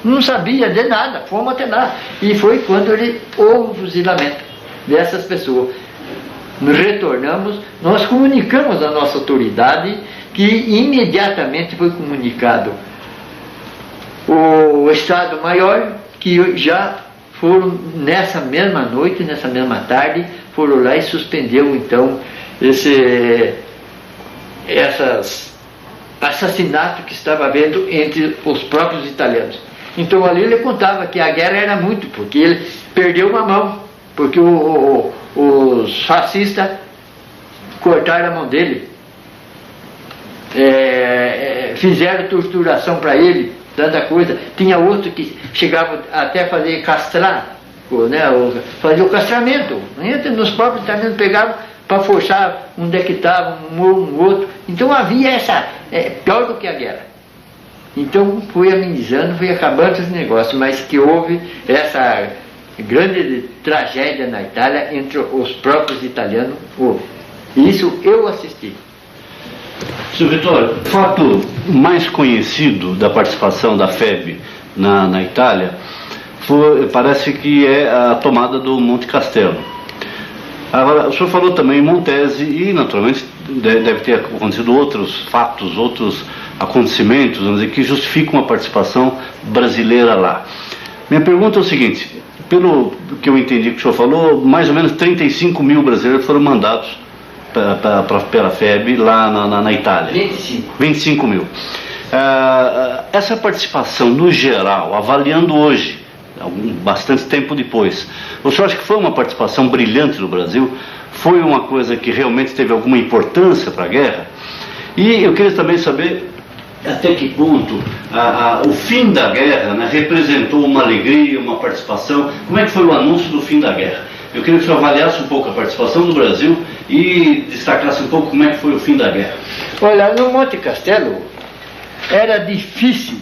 não sabia de nada, fomos até lá. E foi quando houve o fuzilamento dessas pessoas. Nos retornamos, nós comunicamos à nossa autoridade, que imediatamente foi comunicado o Estado-Maior, que já foram nessa mesma noite, nessa mesma tarde, foram lá e suspendeu então esses assassinatos que estava havendo entre os próprios italianos. Então ali ele contava que a guerra era muito, porque ele perdeu uma mão, porque os fascistas cortaram a mão dele, fizeram torturação para ele, tanta coisa. Tinha outro que chegava até a fazer castrar, né, fazer o castramento. Nos próprios italianos pegavam para forçar onde é que estava um outro. Então havia essa, pior do que a guerra. Então foi amenizando, foi acabando esse negócio, mas que houve essa grande tragédia na Itália entre os próprios italianos, houve. Isso eu assisti. Sr. Vitório, o fato mais conhecido da participação da FEB na Itália parece que é a tomada do Monte Castelo. Agora, o senhor falou também em Montese, e naturalmente deve ter acontecido outros fatos, outros acontecimentos, vamos dizer, que justificam a participação brasileira lá. Minha pergunta é o seguinte: pelo que eu entendi que o senhor falou, mais ou menos 35 mil brasileiros foram mandados pela FEB lá na Itália. 25 mil. Essa participação, no geral, avaliando hoje, bastante tempo depois, o senhor acha que foi uma participação brilhante do Brasil? Foi uma coisa que realmente teve alguma importância para a guerra? E eu queria também saber até que ponto o fim da guerra, né, representou uma alegria, uma participação. Como é que foi o anúncio do fim da guerra? Eu queria que o senhor avaliasse um pouco a participação do Brasil e destacasse um pouco como é que foi o fim da guerra. Olha, no Monte Castelo era difícil,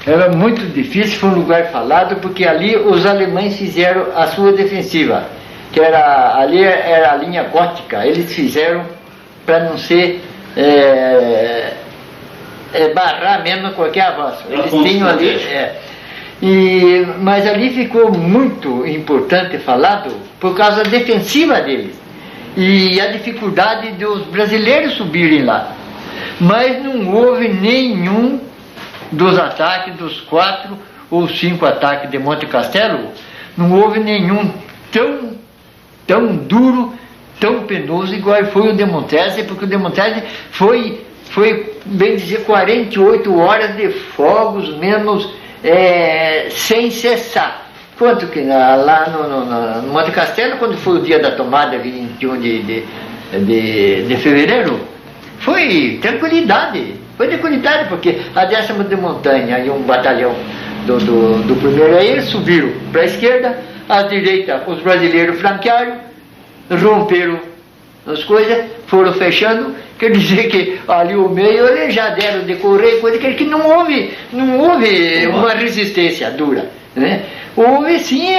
era muito difícil, foi um lugar falado, porque ali os alemães fizeram a sua defensiva, que ali era a linha gótica. Eles fizeram para não ser barrar mesmo qualquer avanço. Eles tinham ali. Mas ali ficou muito importante falado por causa da defensiva deles e a dificuldade dos brasileiros subirem lá. Mas não houve nenhum dos ataques, dos 4 ou 5 ataques de Monte Castelo, não houve nenhum tão duro, tão penoso igual foi o de Montese, porque o de Montese foi, bem dizer, 48 horas de fogos mesmo, sem cessar. Quanto que lá no Monte Castelo, quando foi o dia da tomada, 21 de fevereiro, foi tranquilidade, porque a 10ª de montanha e um batalhão do primeiro aí, eles subiram para a esquerda, à direita os brasileiros flanquearam, romperam as coisas, foram fechando. Quer dizer que ali o meio eles já deram decorrer, coisa que não houve uma resistência dura, né? Houve sim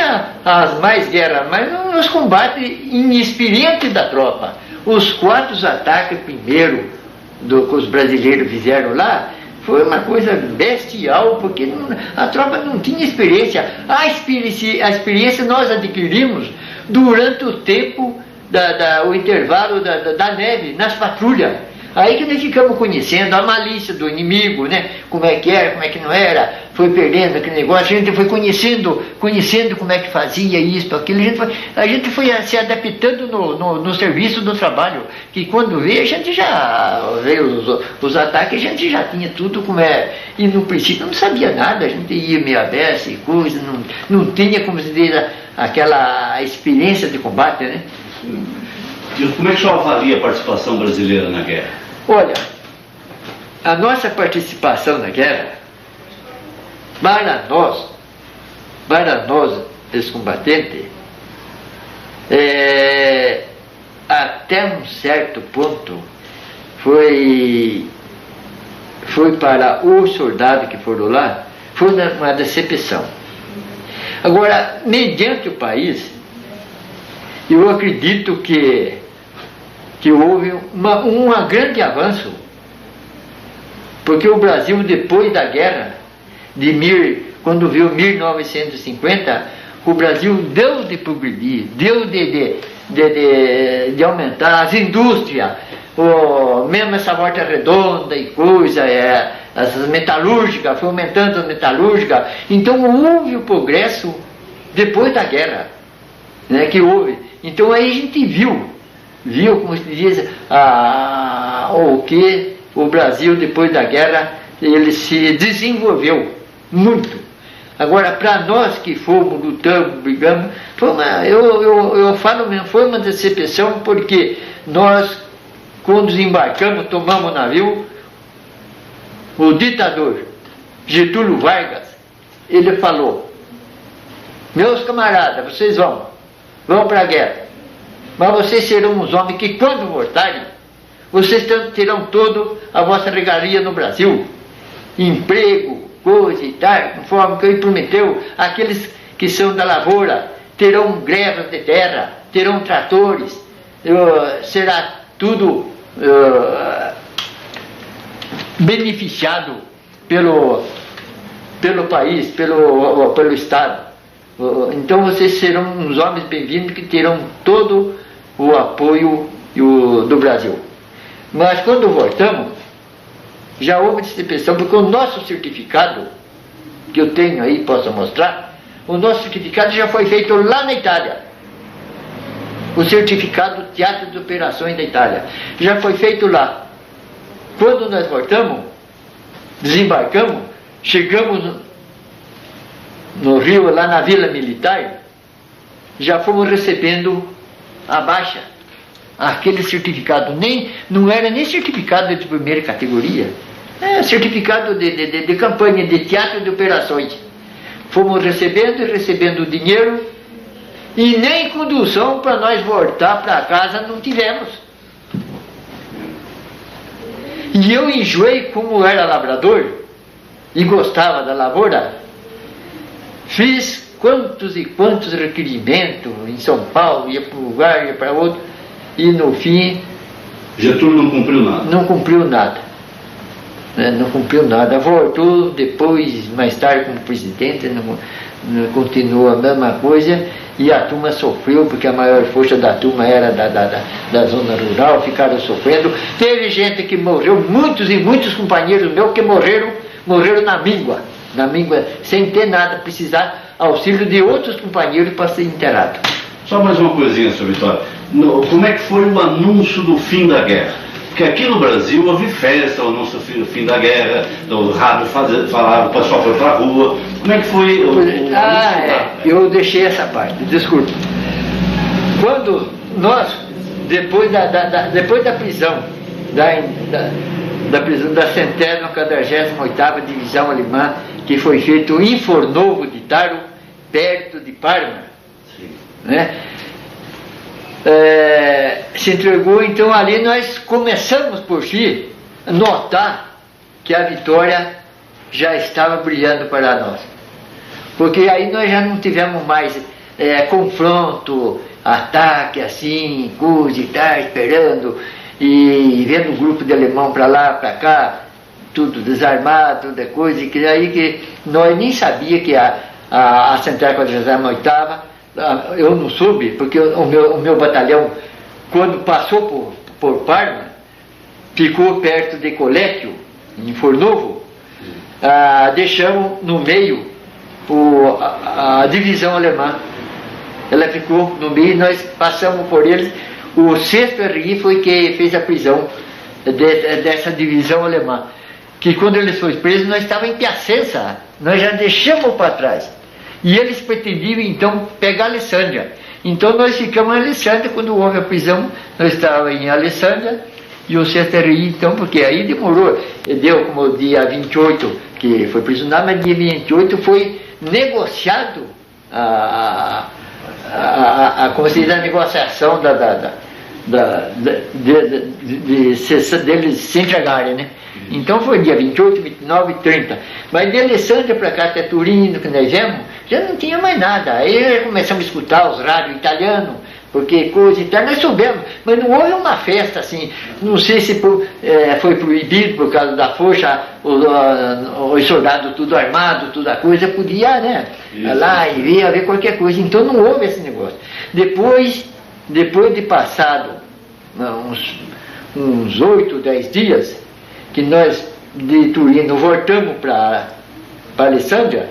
as mais guerras, mas nos combates inexperientes da tropa. Os 4 ataques primeiro que os brasileiros fizeram lá foi uma coisa bestial, porque a tropa não tinha experiência. A experiência nós adquirimos durante o tempo, o intervalo da neve, nas patrulhas. Aí que nós ficamos conhecendo a malícia do inimigo, né? Como é que era, como é que não era, foi perdendo aquele negócio, a gente foi conhecendo como é que fazia isso, aquilo, a gente foi se adaptando no serviço do trabalho, que quando veio, a gente já veio os ataques, a gente já tinha tudo como é, e no princípio não sabia nada, a gente ia meio aberto e coisa, não tinha, como se diz, aquela experiência de combate, né? E como é que o senhor avalia a participação brasileira na guerra? Olha, a nossa participação na guerra, para nós, os combatentes, até um certo ponto, foi para os soldados que foram lá, foi uma decepção. Agora, mediante o país, eu acredito que houve um grande avanço, porque o Brasil, depois da guerra, quando viu 1950, o Brasil deu de progredir, deu de aumentar as indústrias, mesmo essa volta redonda e coisa, essas metalúrgicas, foi aumentando a metalúrgica. Então houve o progresso depois da guerra, né, que houve. Então aí a gente viu, como se diz, o que o Brasil, depois da guerra, ele se desenvolveu muito. Agora, para nós que fomos, lutamos, brigamos, eu falo mesmo, foi uma decepção, porque nós, quando desembarcamos, tomamos o navio, o ditador Getúlio Vargas, ele falou: meus camaradas, vocês vão para a guerra, mas vocês serão uns homens que, quando voltarem, vocês terão toda a vossa regalia no Brasil, emprego, coisa e tal, conforme que ele prometeu. Aqueles que são da lavoura terão greves de terra, terão tratores, será tudo beneficiado pelo país, pelo Estado. Então vocês serão uns homens bem-vindos que terão todo o apoio do Brasil. Mas quando voltamos, Já houve distribuição, porque o nosso certificado, que eu tenho aí, posso mostrar, o nosso certificado já foi feito lá na Itália. O certificado Teatro de Operações da Itália já foi feito lá. Quando nós voltamos, desembarcamos, chegamos no Rio, lá na Vila Militar, já fomos recebendo a baixa. Aquele certificado não era nem certificado de primeira categoria, é certificado de campanha, de teatro de operações. Fomos recebendo e recebendo dinheiro, e nem condução para nós voltar para casa não tivemos. E eu enjoei, como era lavrador e gostava da lavoura, fiz quantos e quantos requerimentos em São Paulo, ia para um lugar, ia para outro, e no fim... Getúlio não cumpriu nada? Não cumpriu nada. Não cumpriu nada. Voltou depois, mais tarde, como presidente, não continuou a mesma coisa, e a turma sofreu, porque a maior força da turma era da zona rural, ficaram sofrendo. Teve gente que morreu, muitos e muitos companheiros meus que morreram na míngua, sem ter nada, precisar auxílio de outros companheiros para ser enterrado. Só mais uma coisinha, Sr. Vitório. Como é que foi o anúncio do fim da guerra? Porque aqui no Brasil houve festa, o anúncio do fim da guerra, o rádio falava, o pessoal foi para a rua. Como é que foi o anúncio? Eu deixei essa parte, desculpe. Quando nós, depois da prisão, da prisão da 148ª Divisão Alemã, que foi feito em Fornovo de Taro, perto de Parma, né? Se entregou, então ali nós começamos por fim a notar que a vitória já estava brilhando para nós, porque aí nós já não tivemos mais confronto, ataque assim, coisa e tal, esperando e vendo um grupo de alemão para lá, para cá, tudo desarmado, toda coisa, e que aí que nós nem sabia que a 148ª, eu não soube, porque o meu batalhão, quando passou por Parma, ficou perto de Coléquio, em Fornovo, deixamos no meio a divisão alemã. Ela ficou no meio e nós passamos por eles. O 6º RI foi que fez a prisão dessa divisão alemã, que quando eles foram presos, nós estávamos em Piacenza, nós já deixamos para trás. E eles pretendiam, então, pegar Alessandria. Então, nós ficamos em Alessandria. Quando houve a prisão, nós estávamos em Alessandria. E o 6º RI, então, porque aí demorou. Deu como dia 28, que foi prisionado, mas dia 28 foi negociado como se diz, a negociação deles se entregarem, né? Então foi dia 28, 29 e 30. Mas de Alessandria para cá, até Turino, que nós viemos, já não tinha mais nada. Aí começamos a escutar os rádios italianos, porque coisa e tal, nós soubemos, mas não houve uma festa assim. Não sei se foi proibido por causa da força, os soldados tudo armado, toda coisa, podia, né? Lá e ver qualquer coisa. Então não houve esse negócio. Depois de passado uns 8, 10 dias, que nós de Turino voltamos para Alessandria,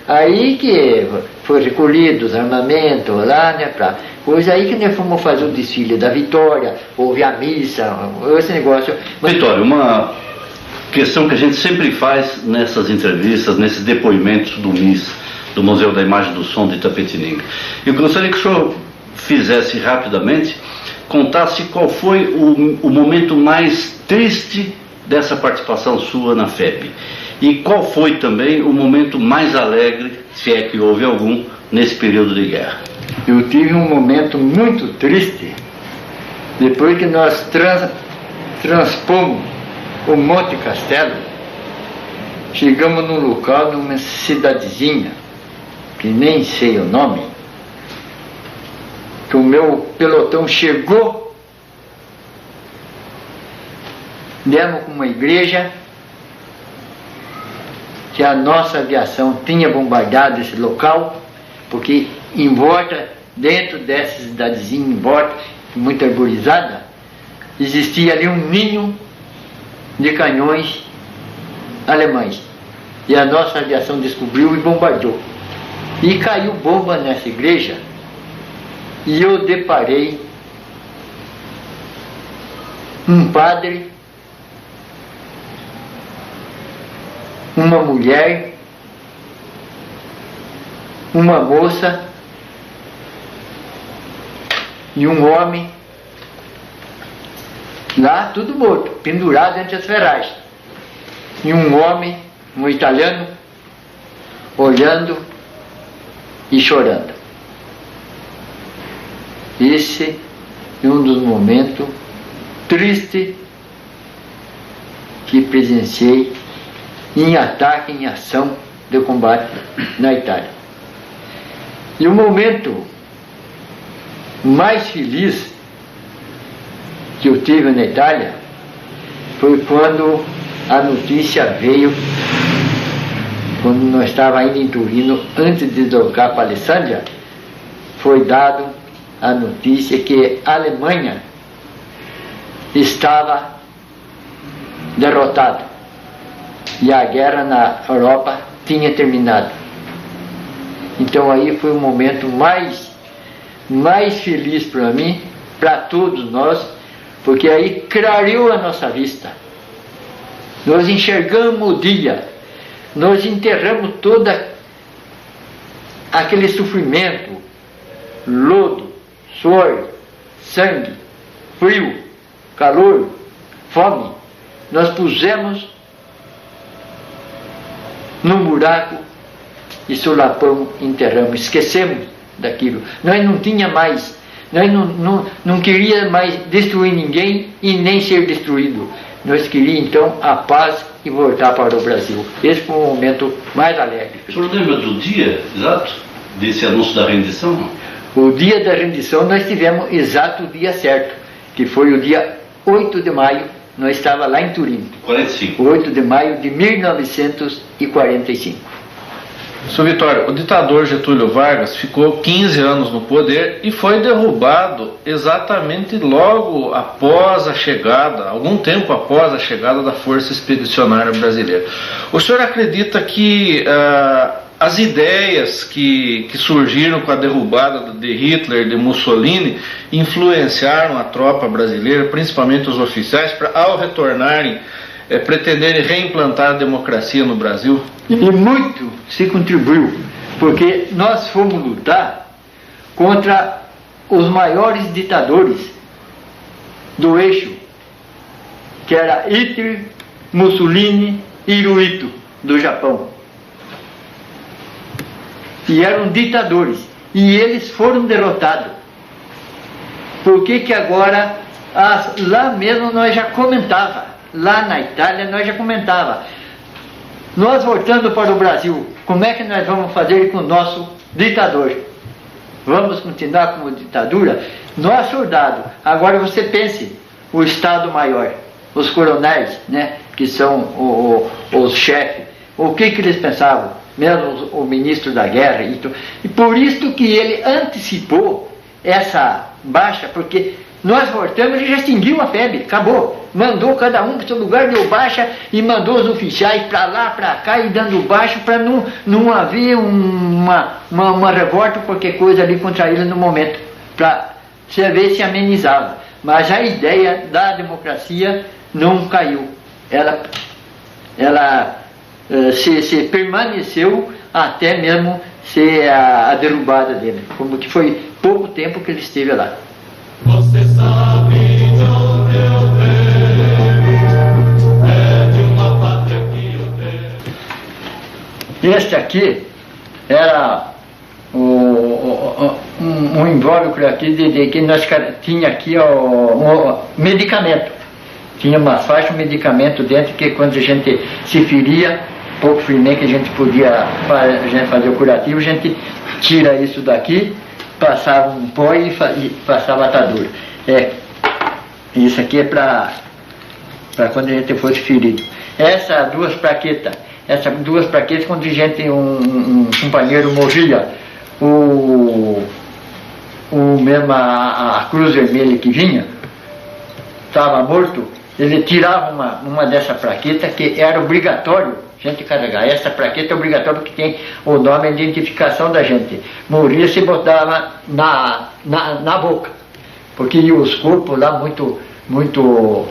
aí que foi recolhido os armamentos lá, né, para coisa, aí que nós fomos fazer o desfile da Vitória, houve a missa, esse negócio. Vitória, uma questão que a gente sempre faz nessas entrevistas, nesses depoimentos do MIS, do Museu da Imagem do Som de Itapetininga. Eu gostaria que o senhor fizesse rapidamente, contasse qual foi o momento mais triste dessa participação sua na FEB. E qual foi também o momento mais alegre, se é que houve algum, nesse período de guerra? Eu tive um momento muito triste, depois que nós transpomos o Monte Castelo, chegamos num local, numa cidadezinha, que nem sei o nome, que o meu pelotão chegou, demos com uma igreja, que a nossa aviação tinha bombardeado esse local, porque em volta, dentro dessa cidadezinha, em volta, muito arborizada, existia ali um ninho de canhões alemães. E a nossa aviação descobriu e bombardeou. E caiu bomba nessa igreja, e eu deparei um padre, uma mulher, uma moça e um homem lá, tudo morto, pendurado entre as ferragens. E um homem, um italiano, olhando e chorando. Esse é um dos momentos tristes que presenciei em ataque, em ação de combate na Itália. E o momento mais feliz que eu tive na Itália foi quando a notícia veio, quando nós estávamos ainda em Turino, antes de deslocar para Alessandria, foi dado a notícia que a Alemanha estava derrotada e a guerra na Europa tinha terminado. Então aí foi o momento mais feliz para mim, para todos nós, porque aí clareou a nossa vista. Nós enxergamos o dia, nós enterramos todo aquele sofrimento, lodo, suor, sangue, frio, calor, fome. Nós pusemos num buraco e solapamos, enterramos, esquecemos daquilo. Nós não tinha mais, nós não queria mais destruir ninguém e nem ser destruído. Nós queríamos então a paz e voltar para o Brasil. Esse foi o momento mais alegre. O senhor lembra do dia exato desse anúncio da rendição? O dia da rendição nós tivemos exato o dia certo, que foi o dia 8 de maio, nós estávamos lá em Turim. 45. 8 de maio de 1945. Sr. Vitório, o ditador Getúlio Vargas ficou 15 anos no poder e foi derrubado exatamente logo após a chegada, algum tempo após a chegada da Força Expedicionária Brasileira. O senhor acredita que as ideias que surgiram com a derrubada de Hitler, de Mussolini, influenciaram a tropa brasileira, principalmente os oficiais, para, ao retornarem, pretenderem reimplantar a democracia no Brasil? E muito se contribuiu, porque nós fomos lutar contra os maiores ditadores do eixo, que era Hitler, Mussolini e Hirohito, do Japão. E eram ditadores, e eles foram derrotados. Por que que agora, lá mesmo nós já comentava, lá na Itália nós já comentava, nós voltando para o Brasil, como é que nós vamos fazer com o nosso ditador? Vamos continuar com a ditadura? Nós, soldados, agora você pense, o Estado-Maior, os coronéis, né, que são os chefes, o que eles pensavam? Mesmo o ministro da guerra. E por isso que ele antecipou essa baixa, porque nós voltamos e já extinguiu a febre, acabou. Mandou cada um para o seu lugar, deu baixa e mandou os oficiais para lá, para cá e dando baixa para não haver uma revolta ou qualquer coisa ali contra ele no momento, para ver se amenizava. Mas a ideia da democracia não caiu. Ela se permaneceu até mesmo ser a derrubada dele, como que foi pouco tempo que ele esteve lá. Você sabe de onde eu venho, é de uma pátria que eu tenho. Este aqui era um invólucro aqui de que nós tinha aqui um medicamento. Tinha uma faixa, um medicamento dentro que quando a gente se feria, pouco ferimento que a gente podia fazer o curativo, a gente tira isso daqui, passava um pó e passava a atadura. Isso aqui é para quando a gente fosse ferido. Essas duas plaquetas, quando a gente, um companheiro morria, mesmo a Cruz Vermelha que vinha, estava morto, ele tirava uma dessa plaqueta que era obrigatório a gente carregar. Essa plaqueta é obrigatória porque tem o nome de identificação da gente. Morria se botava na boca, porque os corpos lá muito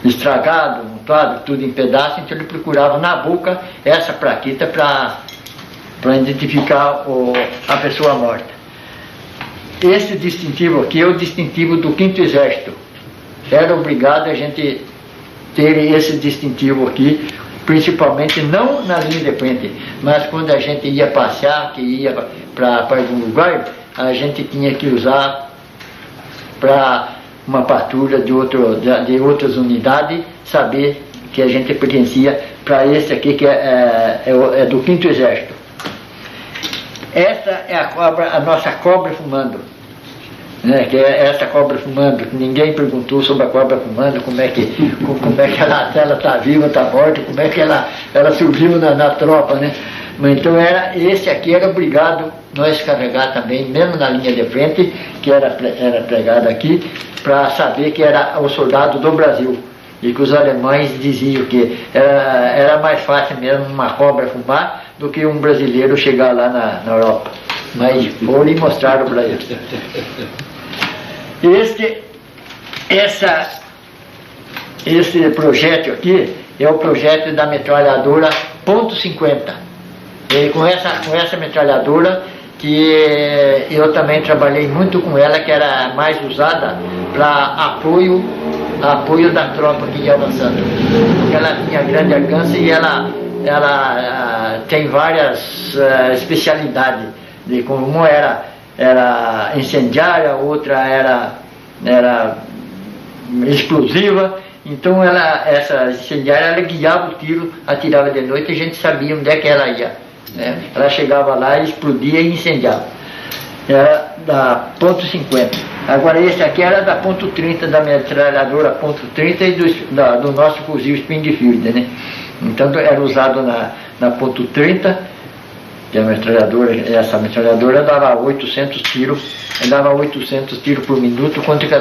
estragados, montado, tudo em pedaços, então ele procurava na boca essa plaqueta para identificar a pessoa morta. Esse distintivo aqui é o distintivo do 5º Exército. Era obrigado a gente ter esse distintivo aqui, principalmente não na linha de frente, mas quando a gente ia passear, que ia para algum lugar, a gente tinha que usar para uma patrulha de outras unidades, saber que a gente pertencia para esse aqui, que é do 5º Exército. Essa é a nossa cobra fumando, né? Que é essa cobra fumando, que ninguém perguntou sobre a cobra fumando, como é que ela está viva, está morta, como é que ela surgiu na tropa, né? Mas então esse aqui era obrigado nós carregar também, mesmo na linha de frente, que era pregado aqui, para saber que era o soldado do Brasil. E que os alemães diziam que era mais fácil mesmo uma cobra fumar do que um brasileiro chegar lá na Europa. Mas foram e mostraram para eles. Esse projeto aqui é o projeto da metralhadora .50. E com essa metralhadora, que eu também trabalhei muito com ela, que era mais usada para apoio da tropa que ia avançando. Porque ela tinha grande alcance e ela tem várias especialidades. De como uma era incendiária, outra era explosiva. Então essa incendiária, ela guiava o tiro, atirava de noite e a gente sabia onde é que ela ia, né? Ela chegava lá, explodia e incendiava. Era da .50. Agora esse aqui era da .30, da metralhadora .30 e do nosso fuzil Springfield, né? Então era usado na .30, que essa metralhadora dava 800 tiros, dava 800 tiros por minuto, enquanto que a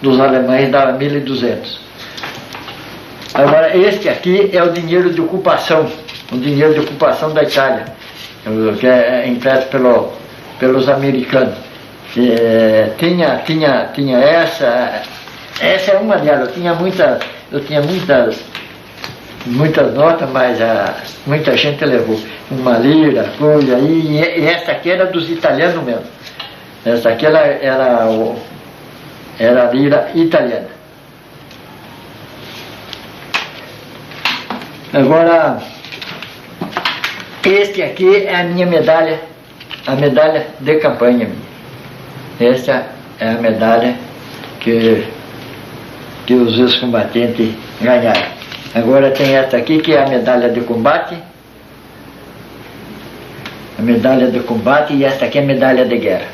dos alemães dava 1.200. Agora este aqui é o dinheiro de ocupação, o dinheiro de ocupação da Itália, que é impresso pelos americanos. Tinha essa é uma delas. Eu tinha muitas notas, mas muita gente levou uma lira, coisa, e essa aqui era dos italianos mesmo. Essa aqui era a lira italiana. Agora, este aqui é a minha medalha, a medalha de campanha. Essa é a medalha que os ex-combatentes ganharam. Agora tem essa aqui, que é a medalha de combate. A medalha de combate, e essa aqui é a medalha de guerra.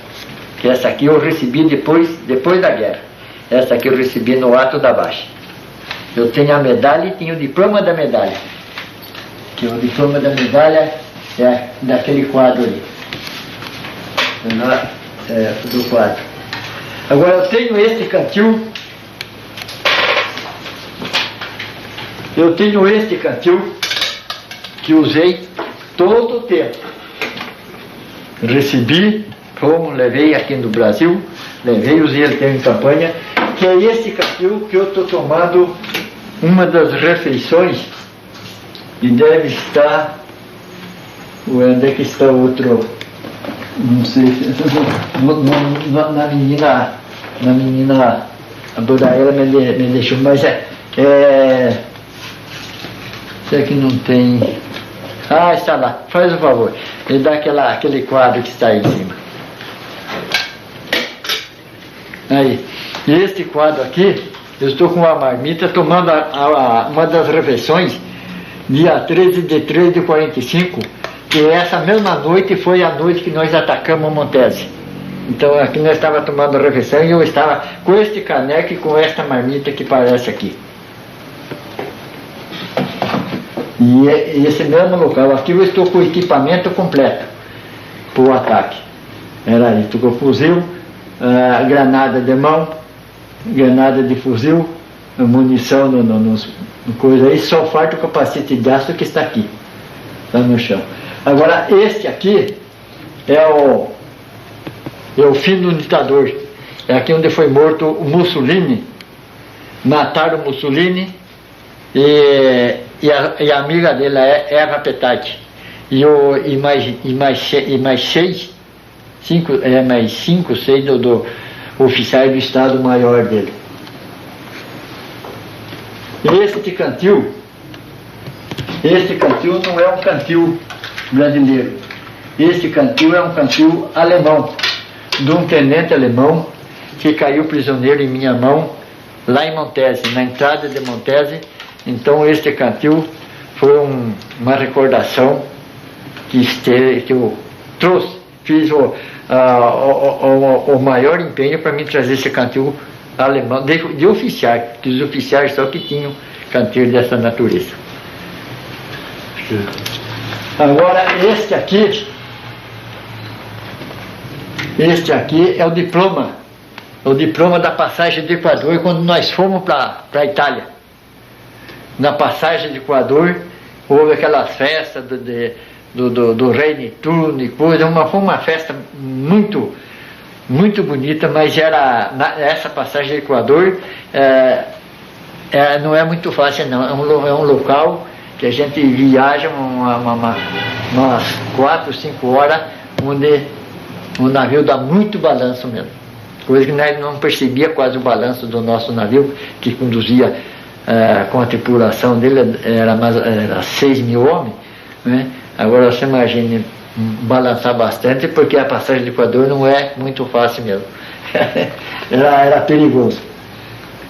Que essa aqui eu recebi depois da guerra. Essa aqui eu recebi no ato da baixa. Eu tenho a medalha e tenho o diploma da medalha. Que o diploma da medalha é daquele quadro ali. Do quadro. Agora eu tenho esse cantil. Eu tenho este cantil que usei todo o tempo. Recebi, levei aqui no Brasil, usei ele em campanha, que é esse cantil que eu estou tomando uma das refeições, e deve estar, onde é que está o outro, não sei, na menina, a Bodaela me deixou, mas sei que não tem. Está lá, faz o favor, ele dá aquele quadro que está aí em cima. Aí, este quadro aqui, eu estou com uma marmita tomando uma das refeições, dia 13 de 3 de 45, que essa mesma noite foi a noite que nós atacamos Montese. Então aqui nós estávamos tomando a refeição e eu estava com este caneco e com esta marmita que parece aqui. E esse mesmo local aqui eu estou com o equipamento completo para o ataque. Era isso, estou com fuzil, granada de mão, granada de fuzil, munição no coisa aí, só falta o capacete de aço que está aqui, está no chão. Agora, este aqui é o fim do ditador. É aqui onde foi morto o Mussolini. Mataram o Mussolini e a amiga dele é Eva Petati. E mais cinco, seis do oficiais do Estado-Maior dele. Este cantil não é um cantil brasileiro. Este cantil é um cantil alemão, de um tenente alemão que caiu prisioneiro em minha mão, lá em Montese, na entrada de Montese. Então este cantil foi uma recordação que eu trouxe, fiz o maior empenho para me trazer esse cantil alemão, de oficiais, que os oficiais só que tinham cantil dessa natureza. Agora este aqui é o diploma da passagem do Equador, quando nós fomos para a Itália. Na passagem do Equador houve aquelas festas do rei Netuno e coisa, foi uma festa muito bonita, mas essa passagem do Equador não é muito fácil não, é um local que a gente viaja umas 4, 5 horas, onde o navio dá muito balanço mesmo, coisa que nós não percebia quase o balanço do nosso navio, que conduzia com a tripulação dele, era 6 mil homens, né? Agora você imagine balançar bastante, porque a passagem do Equador não é muito fácil mesmo. era perigoso.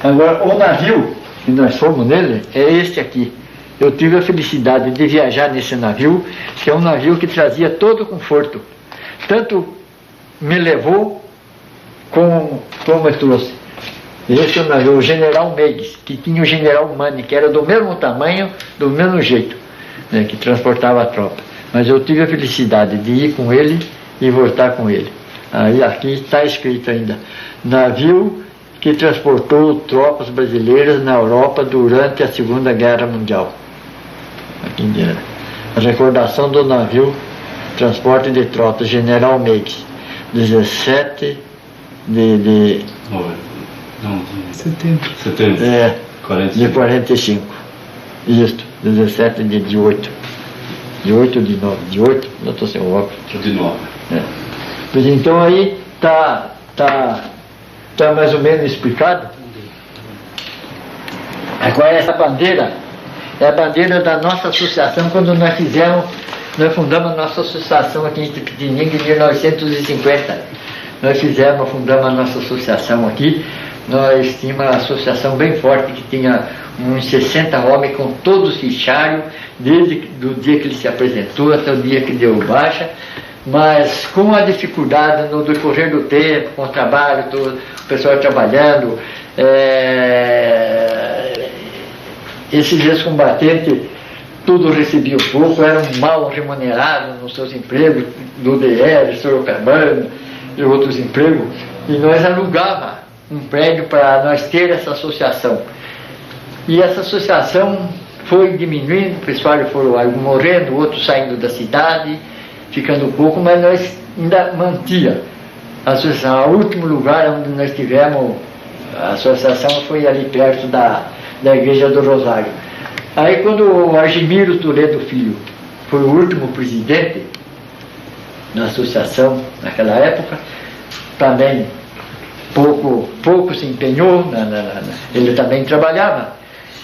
Agora, o navio que nós fomos nele é este aqui. Eu tive a felicidade de viajar nesse navio, que é um navio que trazia todo o conforto. Tanto me levou como me trouxe. Esse é o navio, o General Meigs, que tinha o General Mani, que era do mesmo tamanho, do mesmo jeito, né, que transportava a tropa. Mas eu tive a felicidade de ir com ele e voltar com ele. Aí aqui está escrito ainda: navio que transportou tropas brasileiras na Europa durante a Segunda Guerra Mundial. Aqui em diante. A recordação do navio transporte de tropas General Meigs, 17 de setembro de 45. Isso, 17 de 8. De 8 de 9. De 8, não estou sem óculos. De 9. Pois então aí está mais ou menos explicado. Agora essa bandeira é a bandeira da nossa associação, quando nós fundamos a nossa associação aqui em Itapetininga em 1950. Nós fundamos a nossa associação aqui. Nós tínhamos uma associação bem forte, que tinha uns 60 homens com todo o fichário, desde o dia que ele se apresentou até o dia que deu baixa, mas com a dificuldade no decorrer do tempo, com o trabalho, todo, o pessoal trabalhando, esses ex-combatentes, tudo recebiam pouco, eram mal remunerados nos seus empregos, do DR, Sorocabana e outros empregos, e nós alugávamos um prédio para nós ter essa associação. E essa associação foi diminuindo, o pessoal foram morrendo, outros saindo da cidade, ficando pouco, mas nós ainda mantia a associação. O último lugar onde nós tivemos a associação foi ali perto da Igreja do Rosário. Aí quando o Argimiro Toledo Filho foi o último presidente da associação naquela época, também pouco se empenhou, ele também trabalhava.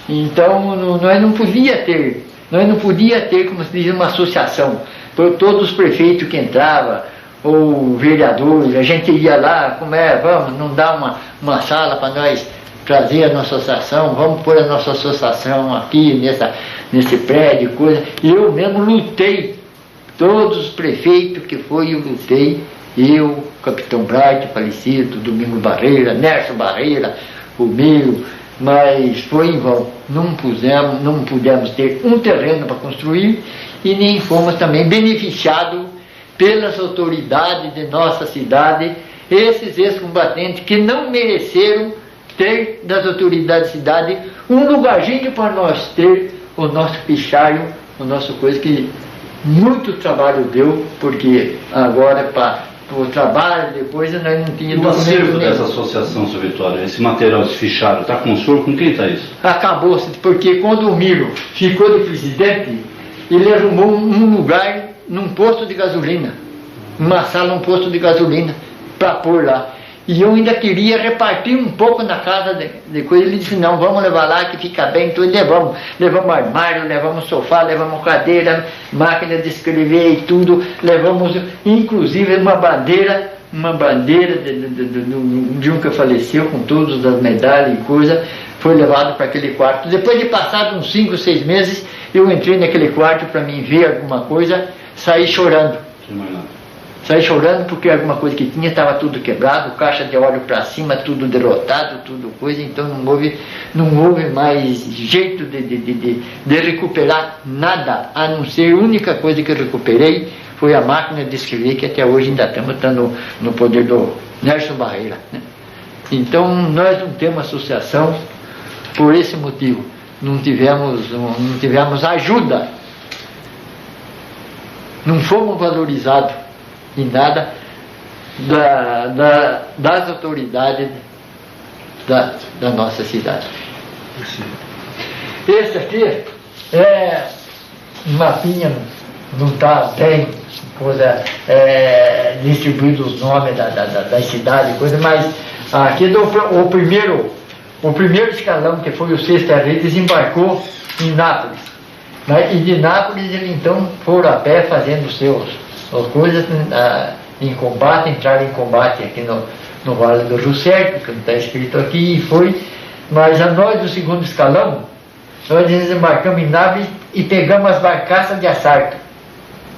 Então nós não podia ter, como se diz, uma associação. Por todos os prefeitos que entravam, ou vereadores, a gente ia lá, vamos, não dá uma sala para nós trazer a nossa associação, vamos pôr a nossa associação aqui, nesse prédio, coisa. E eu mesmo lutei, todos os prefeitos que foi, eu lutei, eu, Capitão Bright, falecido, Domingo Barreira, Nerso Barreira, o meu, mas foi em vão. Não pudemos ter um terreno para construir e nem fomos também beneficiados pelas autoridades de nossa cidade, esses ex-combatentes que não mereceram ter das autoridades da cidade um lugarzinho para nós ter o nosso pichário, o nosso coisa que muito trabalho deu, porque agora para o trabalho depois nós não tínhamos O acervo documento dessa nenhum. associação, seu Vitória, esse material, esse fichário, está com o senhor? Com quem está isso? Acabou-se, porque quando o Miro ficou de presidente, ele arrumou um lugar num posto de gasolina, uma sala, um posto de gasolina, para pôr lá. E eu ainda queria repartir um pouco na casa de coisa. Ele disse, não, vamos levar lá que fica bem, tudo. Levamos armário, levamos sofá, levamos cadeira, máquina de escrever e tudo. Levamos, inclusive, uma bandeira de um que faleceu, com todas as medalhas e coisa, foi levado para aquele quarto. Depois de passar uns 5, 6 meses, eu entrei naquele quarto para mim ver alguma coisa, saí chorando. Saí chorando porque alguma coisa que tinha estava tudo quebrado, caixa de óleo para cima, tudo derrotado, tudo coisa, então não houve mais jeito de recuperar nada, a não ser a única coisa que eu recuperei foi a máquina de escrever, que até hoje ainda estamos no poder do Nelson Barreira, né? Então nós não temos associação por esse motivo, não tivemos ajuda, não fomos valorizados em nada das autoridades da nossa cidade. Esse aqui é um mapinha, não está bem distribuído os nomes da cidade, coisa, mas aqui o primeiro escalão, que foi o 6º Rei, desembarcou em Nápoles. E de Nápoles ele então foram a pé fazendo as coisas em combate, entraram em combate aqui no Vale do Rio Certo, que não está escrito aqui, e foi, mas a nós do 2º escalão, nós desembarcamos em Nápoles e pegamos as barcaças de assalto,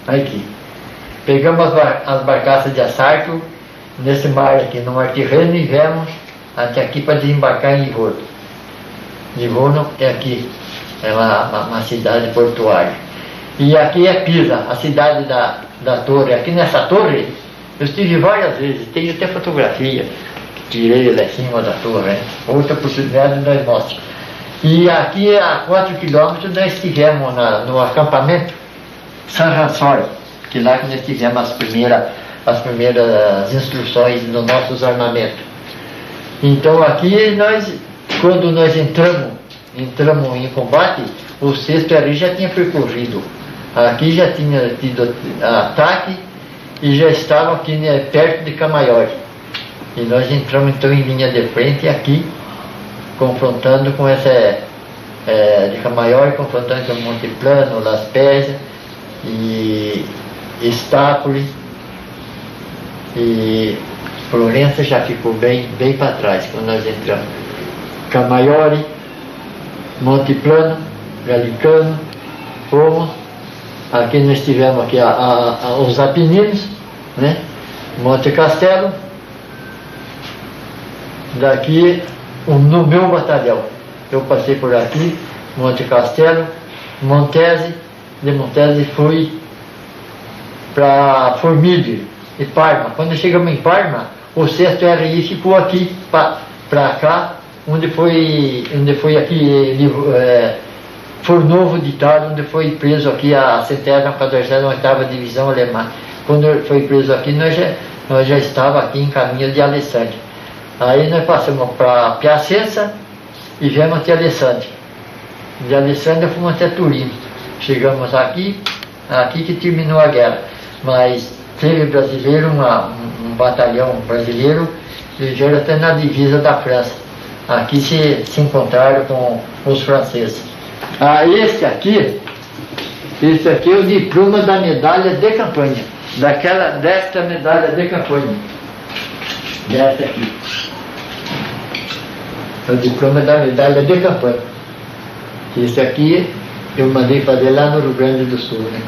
aqui, pegamos as barcaças de assalto nesse mar aqui, no Mar Tirreno, e viemos até aqui para desembarcar em Livorno. Livorno é aqui, é uma cidade portuária. E aqui é Pisa, a cidade da torre. Aqui nessa torre, eu estive várias vezes, tenho até fotografia, tirei lá em cima da torre, né? Outra possibilidade nós mostra. E aqui a 4 quilômetros nós estivemos no acampamento San Ransório, que lá que nós tivemos as primeiras instruções dos nossos armamentos. Então aqui quando nós entramos em combate, o 6º ali já tinha percorrido. Aqui já tinha tido ataque e já estava aqui, né, perto de Camaiore. E nós entramos então em linha de frente aqui, confrontando com essa de Camaiore, confrontando com Monte Plano, Las Pésias e Estápolis, e Florença já ficou bem para trás quando nós entramos. Camaiore, Monte Plano, Galicano, fomos. Aqui nós tivemos aqui os Apeninos, né? Monte Castelo. Daqui, no meu batalhão, eu passei por aqui, Monte Castelo, Montese. De Montese fui para Formiglia e Parma. Quando chegamos em Parma, o 6º RI ficou aqui para cá, onde foi aqui Fornovo de Itália, onde foi preso aqui a 148ª Divisão Alemã. Quando foi preso aqui, nós já estávamos aqui em caminho de Alessandria. Aí nós passamos para Piacenza e viemos até Alessandria. De Alessandria fomos até Turino. Chegamos aqui que terminou a guerra. Mas teve brasileiro, um batalhão brasileiro, ligeiro até na divisa da França. Aqui se encontraram com os franceses. Esse aqui é o diploma da medalha de campanha, desta medalha de campanha, desta aqui, é o diploma da medalha de campanha. Esse aqui eu mandei fazer lá no Rio Grande do Sul, né?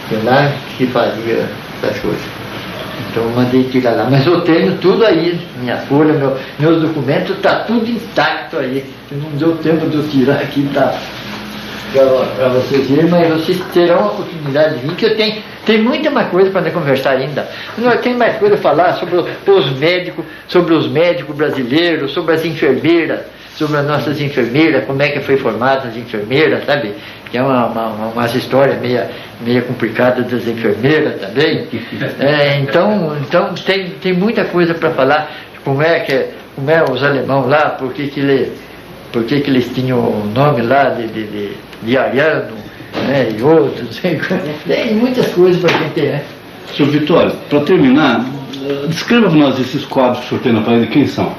Que lá que fazia essas coisas. Então eu mandei tirar lá, mas eu tenho tudo aí, minha folha, meus documentos, está tudo intacto aí. Não deu tempo de eu tirar aqui, tá. para vocês verem, mas vocês terão a oportunidade de vir, que eu tenho muita mais coisa para conversar ainda. Eu tenho mais coisa a falar sobre os médicos brasileiros, sobre as enfermeiras, sobre as nossas enfermeiras, como é que foi formada as enfermeiras, sabe? Que é umas histórias meia complicadas das enfermeiras também. Então tem muita coisa para falar, como é os alemãos lá, por que eles tinham o nome lá de ariano, né, e outros. Tem muitas coisas para a gente ter, né? Senhor Vitório, para terminar, descreva para nós esses quadros que o senhor tem na parede, quem são?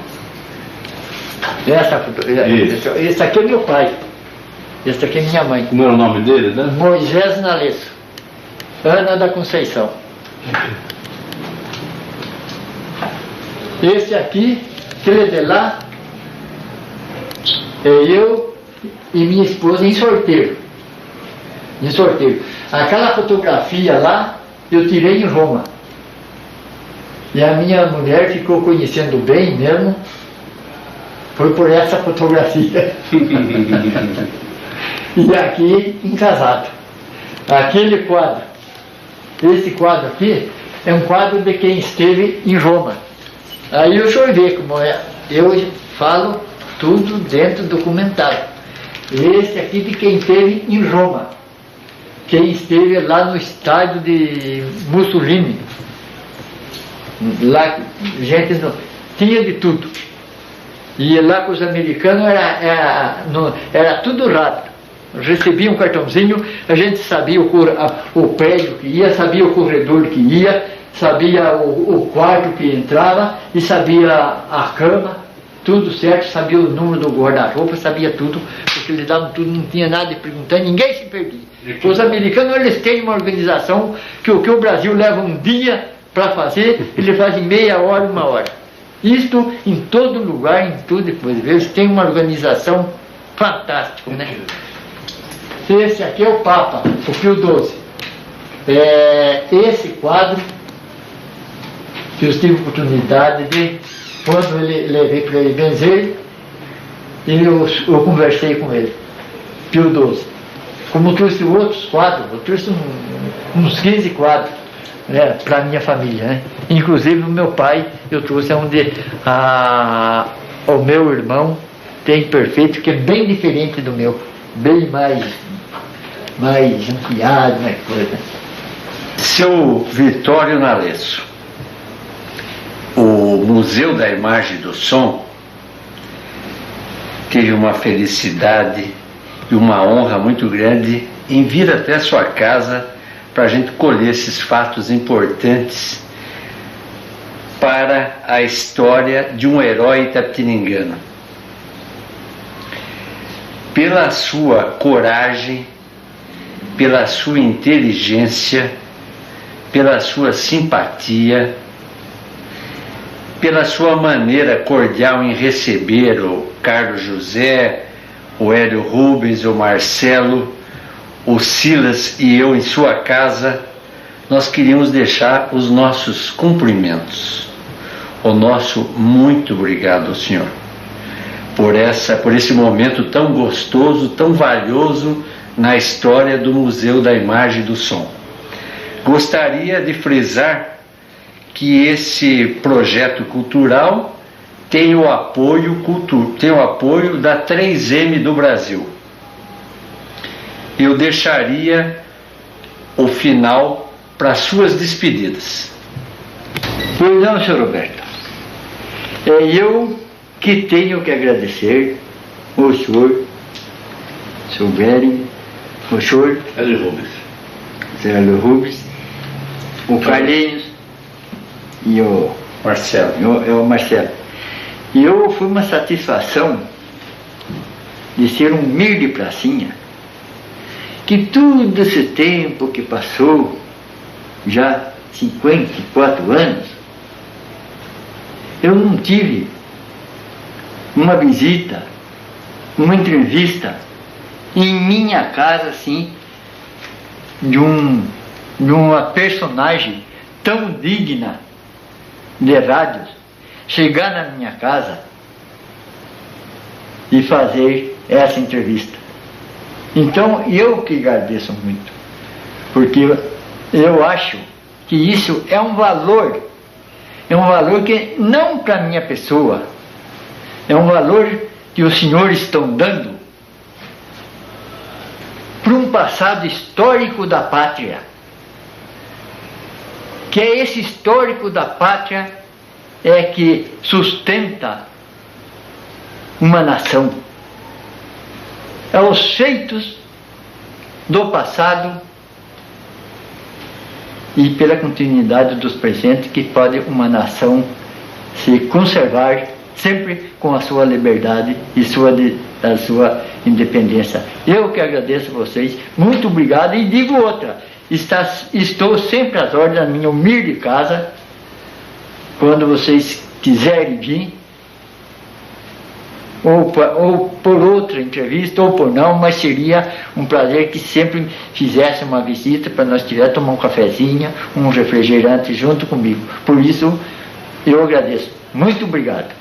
Esse aqui é meu pai. Esse aqui é minha mãe. Como era o nome dele, né? Moisés Nalesso. Ana da Conceição. Esse aqui, aquele de lá, é eu e minha esposa em sorteio. Aquela fotografia lá, eu tirei em Roma. E a minha mulher ficou conhecendo bem mesmo, foi por essa fotografia. E aqui, encasado. Aquele quadro, esse quadro aqui, é um quadro de quem esteve em Roma. Aí o senhor vê como é. Eu falo tudo dentro do documentário. Esse aqui de quem esteve em Roma. Quem esteve lá no estádio de Mussolini. Lá, gente, não, tinha de tudo. E lá com os americanos era tudo rápido. Recebia um cartãozinho, a gente sabia o prédio que ia, sabia o corredor que ia, sabia o quarto que entrava e sabia a cama, tudo certo, sabia o número do guarda-roupa, sabia tudo, porque eles davam tudo, não tinha nada de perguntar, ninguém se perdia. Os americanos, eles têm uma organização que o que o Brasil leva um dia para fazer, eles fazem meia hora, 1 hora. Isto em todo lugar, em tudo, eles têm uma organização fantástica, né? Esse aqui é o Papa, o Pio XII. Esse quadro que eu tive oportunidade de, quando levei para ele benzer, eu conversei com ele, Pio XII. Como trouxe outros quadros, eu trouxe uns 15 quadros, né, para a minha família, né? Inclusive o meu pai, eu trouxe onde o meu irmão tem perfeito, que é bem diferente do meu, bem mais ampliado, mais coisa. Seu Vitório Nalesso, o Museu da Imagem e do Som teve uma felicidade e uma honra muito grande em vir até a sua casa para a gente colher esses fatos importantes para a história de um herói itapitiningano. Pela sua coragem, pela sua inteligência, pela sua simpatia, pela sua maneira cordial em receber o Carlos José, o Hélio Rubens, o Marcelo, o Silas e eu em sua casa, nós queríamos deixar os nossos cumprimentos, o nosso muito obrigado ao senhor por esse momento tão gostoso, tão valioso na história do Museu da Imagem e do Som. Gostaria de frisar que esse projeto cultural tem o apoio da 3M do Brasil. Eu deixaria o final para suas despedidas. Pois não, senhor Roberto. É eu que tenho que agradecer o senhor, seu Bering, o senhor Hélio Rubens. Hélio Rubens, o Carlinhos e o Marcelo. E foi uma satisfação de ser um humilde pracinha, que todo esse tempo que passou, já 54 anos, eu não tive uma visita, uma entrevista em minha casa, assim, de uma personagem tão digna de rádios, chegar na minha casa e fazer essa entrevista. Então, eu que agradeço muito, porque eu acho que isso é um valor que não para minha pessoa, é um valor que os senhores estão dando para um passado histórico da pátria, que é esse histórico da pátria é que sustenta uma nação. É os feitos do passado e pela continuidade dos presentes que pode uma nação se conservar sempre com a sua liberdade e a sua independência. Eu que agradeço a vocês, muito obrigado, e digo outra, estou sempre às ordens na minha humilde casa, quando vocês quiserem vir, ou por outra entrevista, ou por não, mas seria um prazer que sempre fizesse uma visita para nós tiver tomar um cafezinho, um refrigerante junto comigo. Por isso, eu agradeço. Muito obrigado.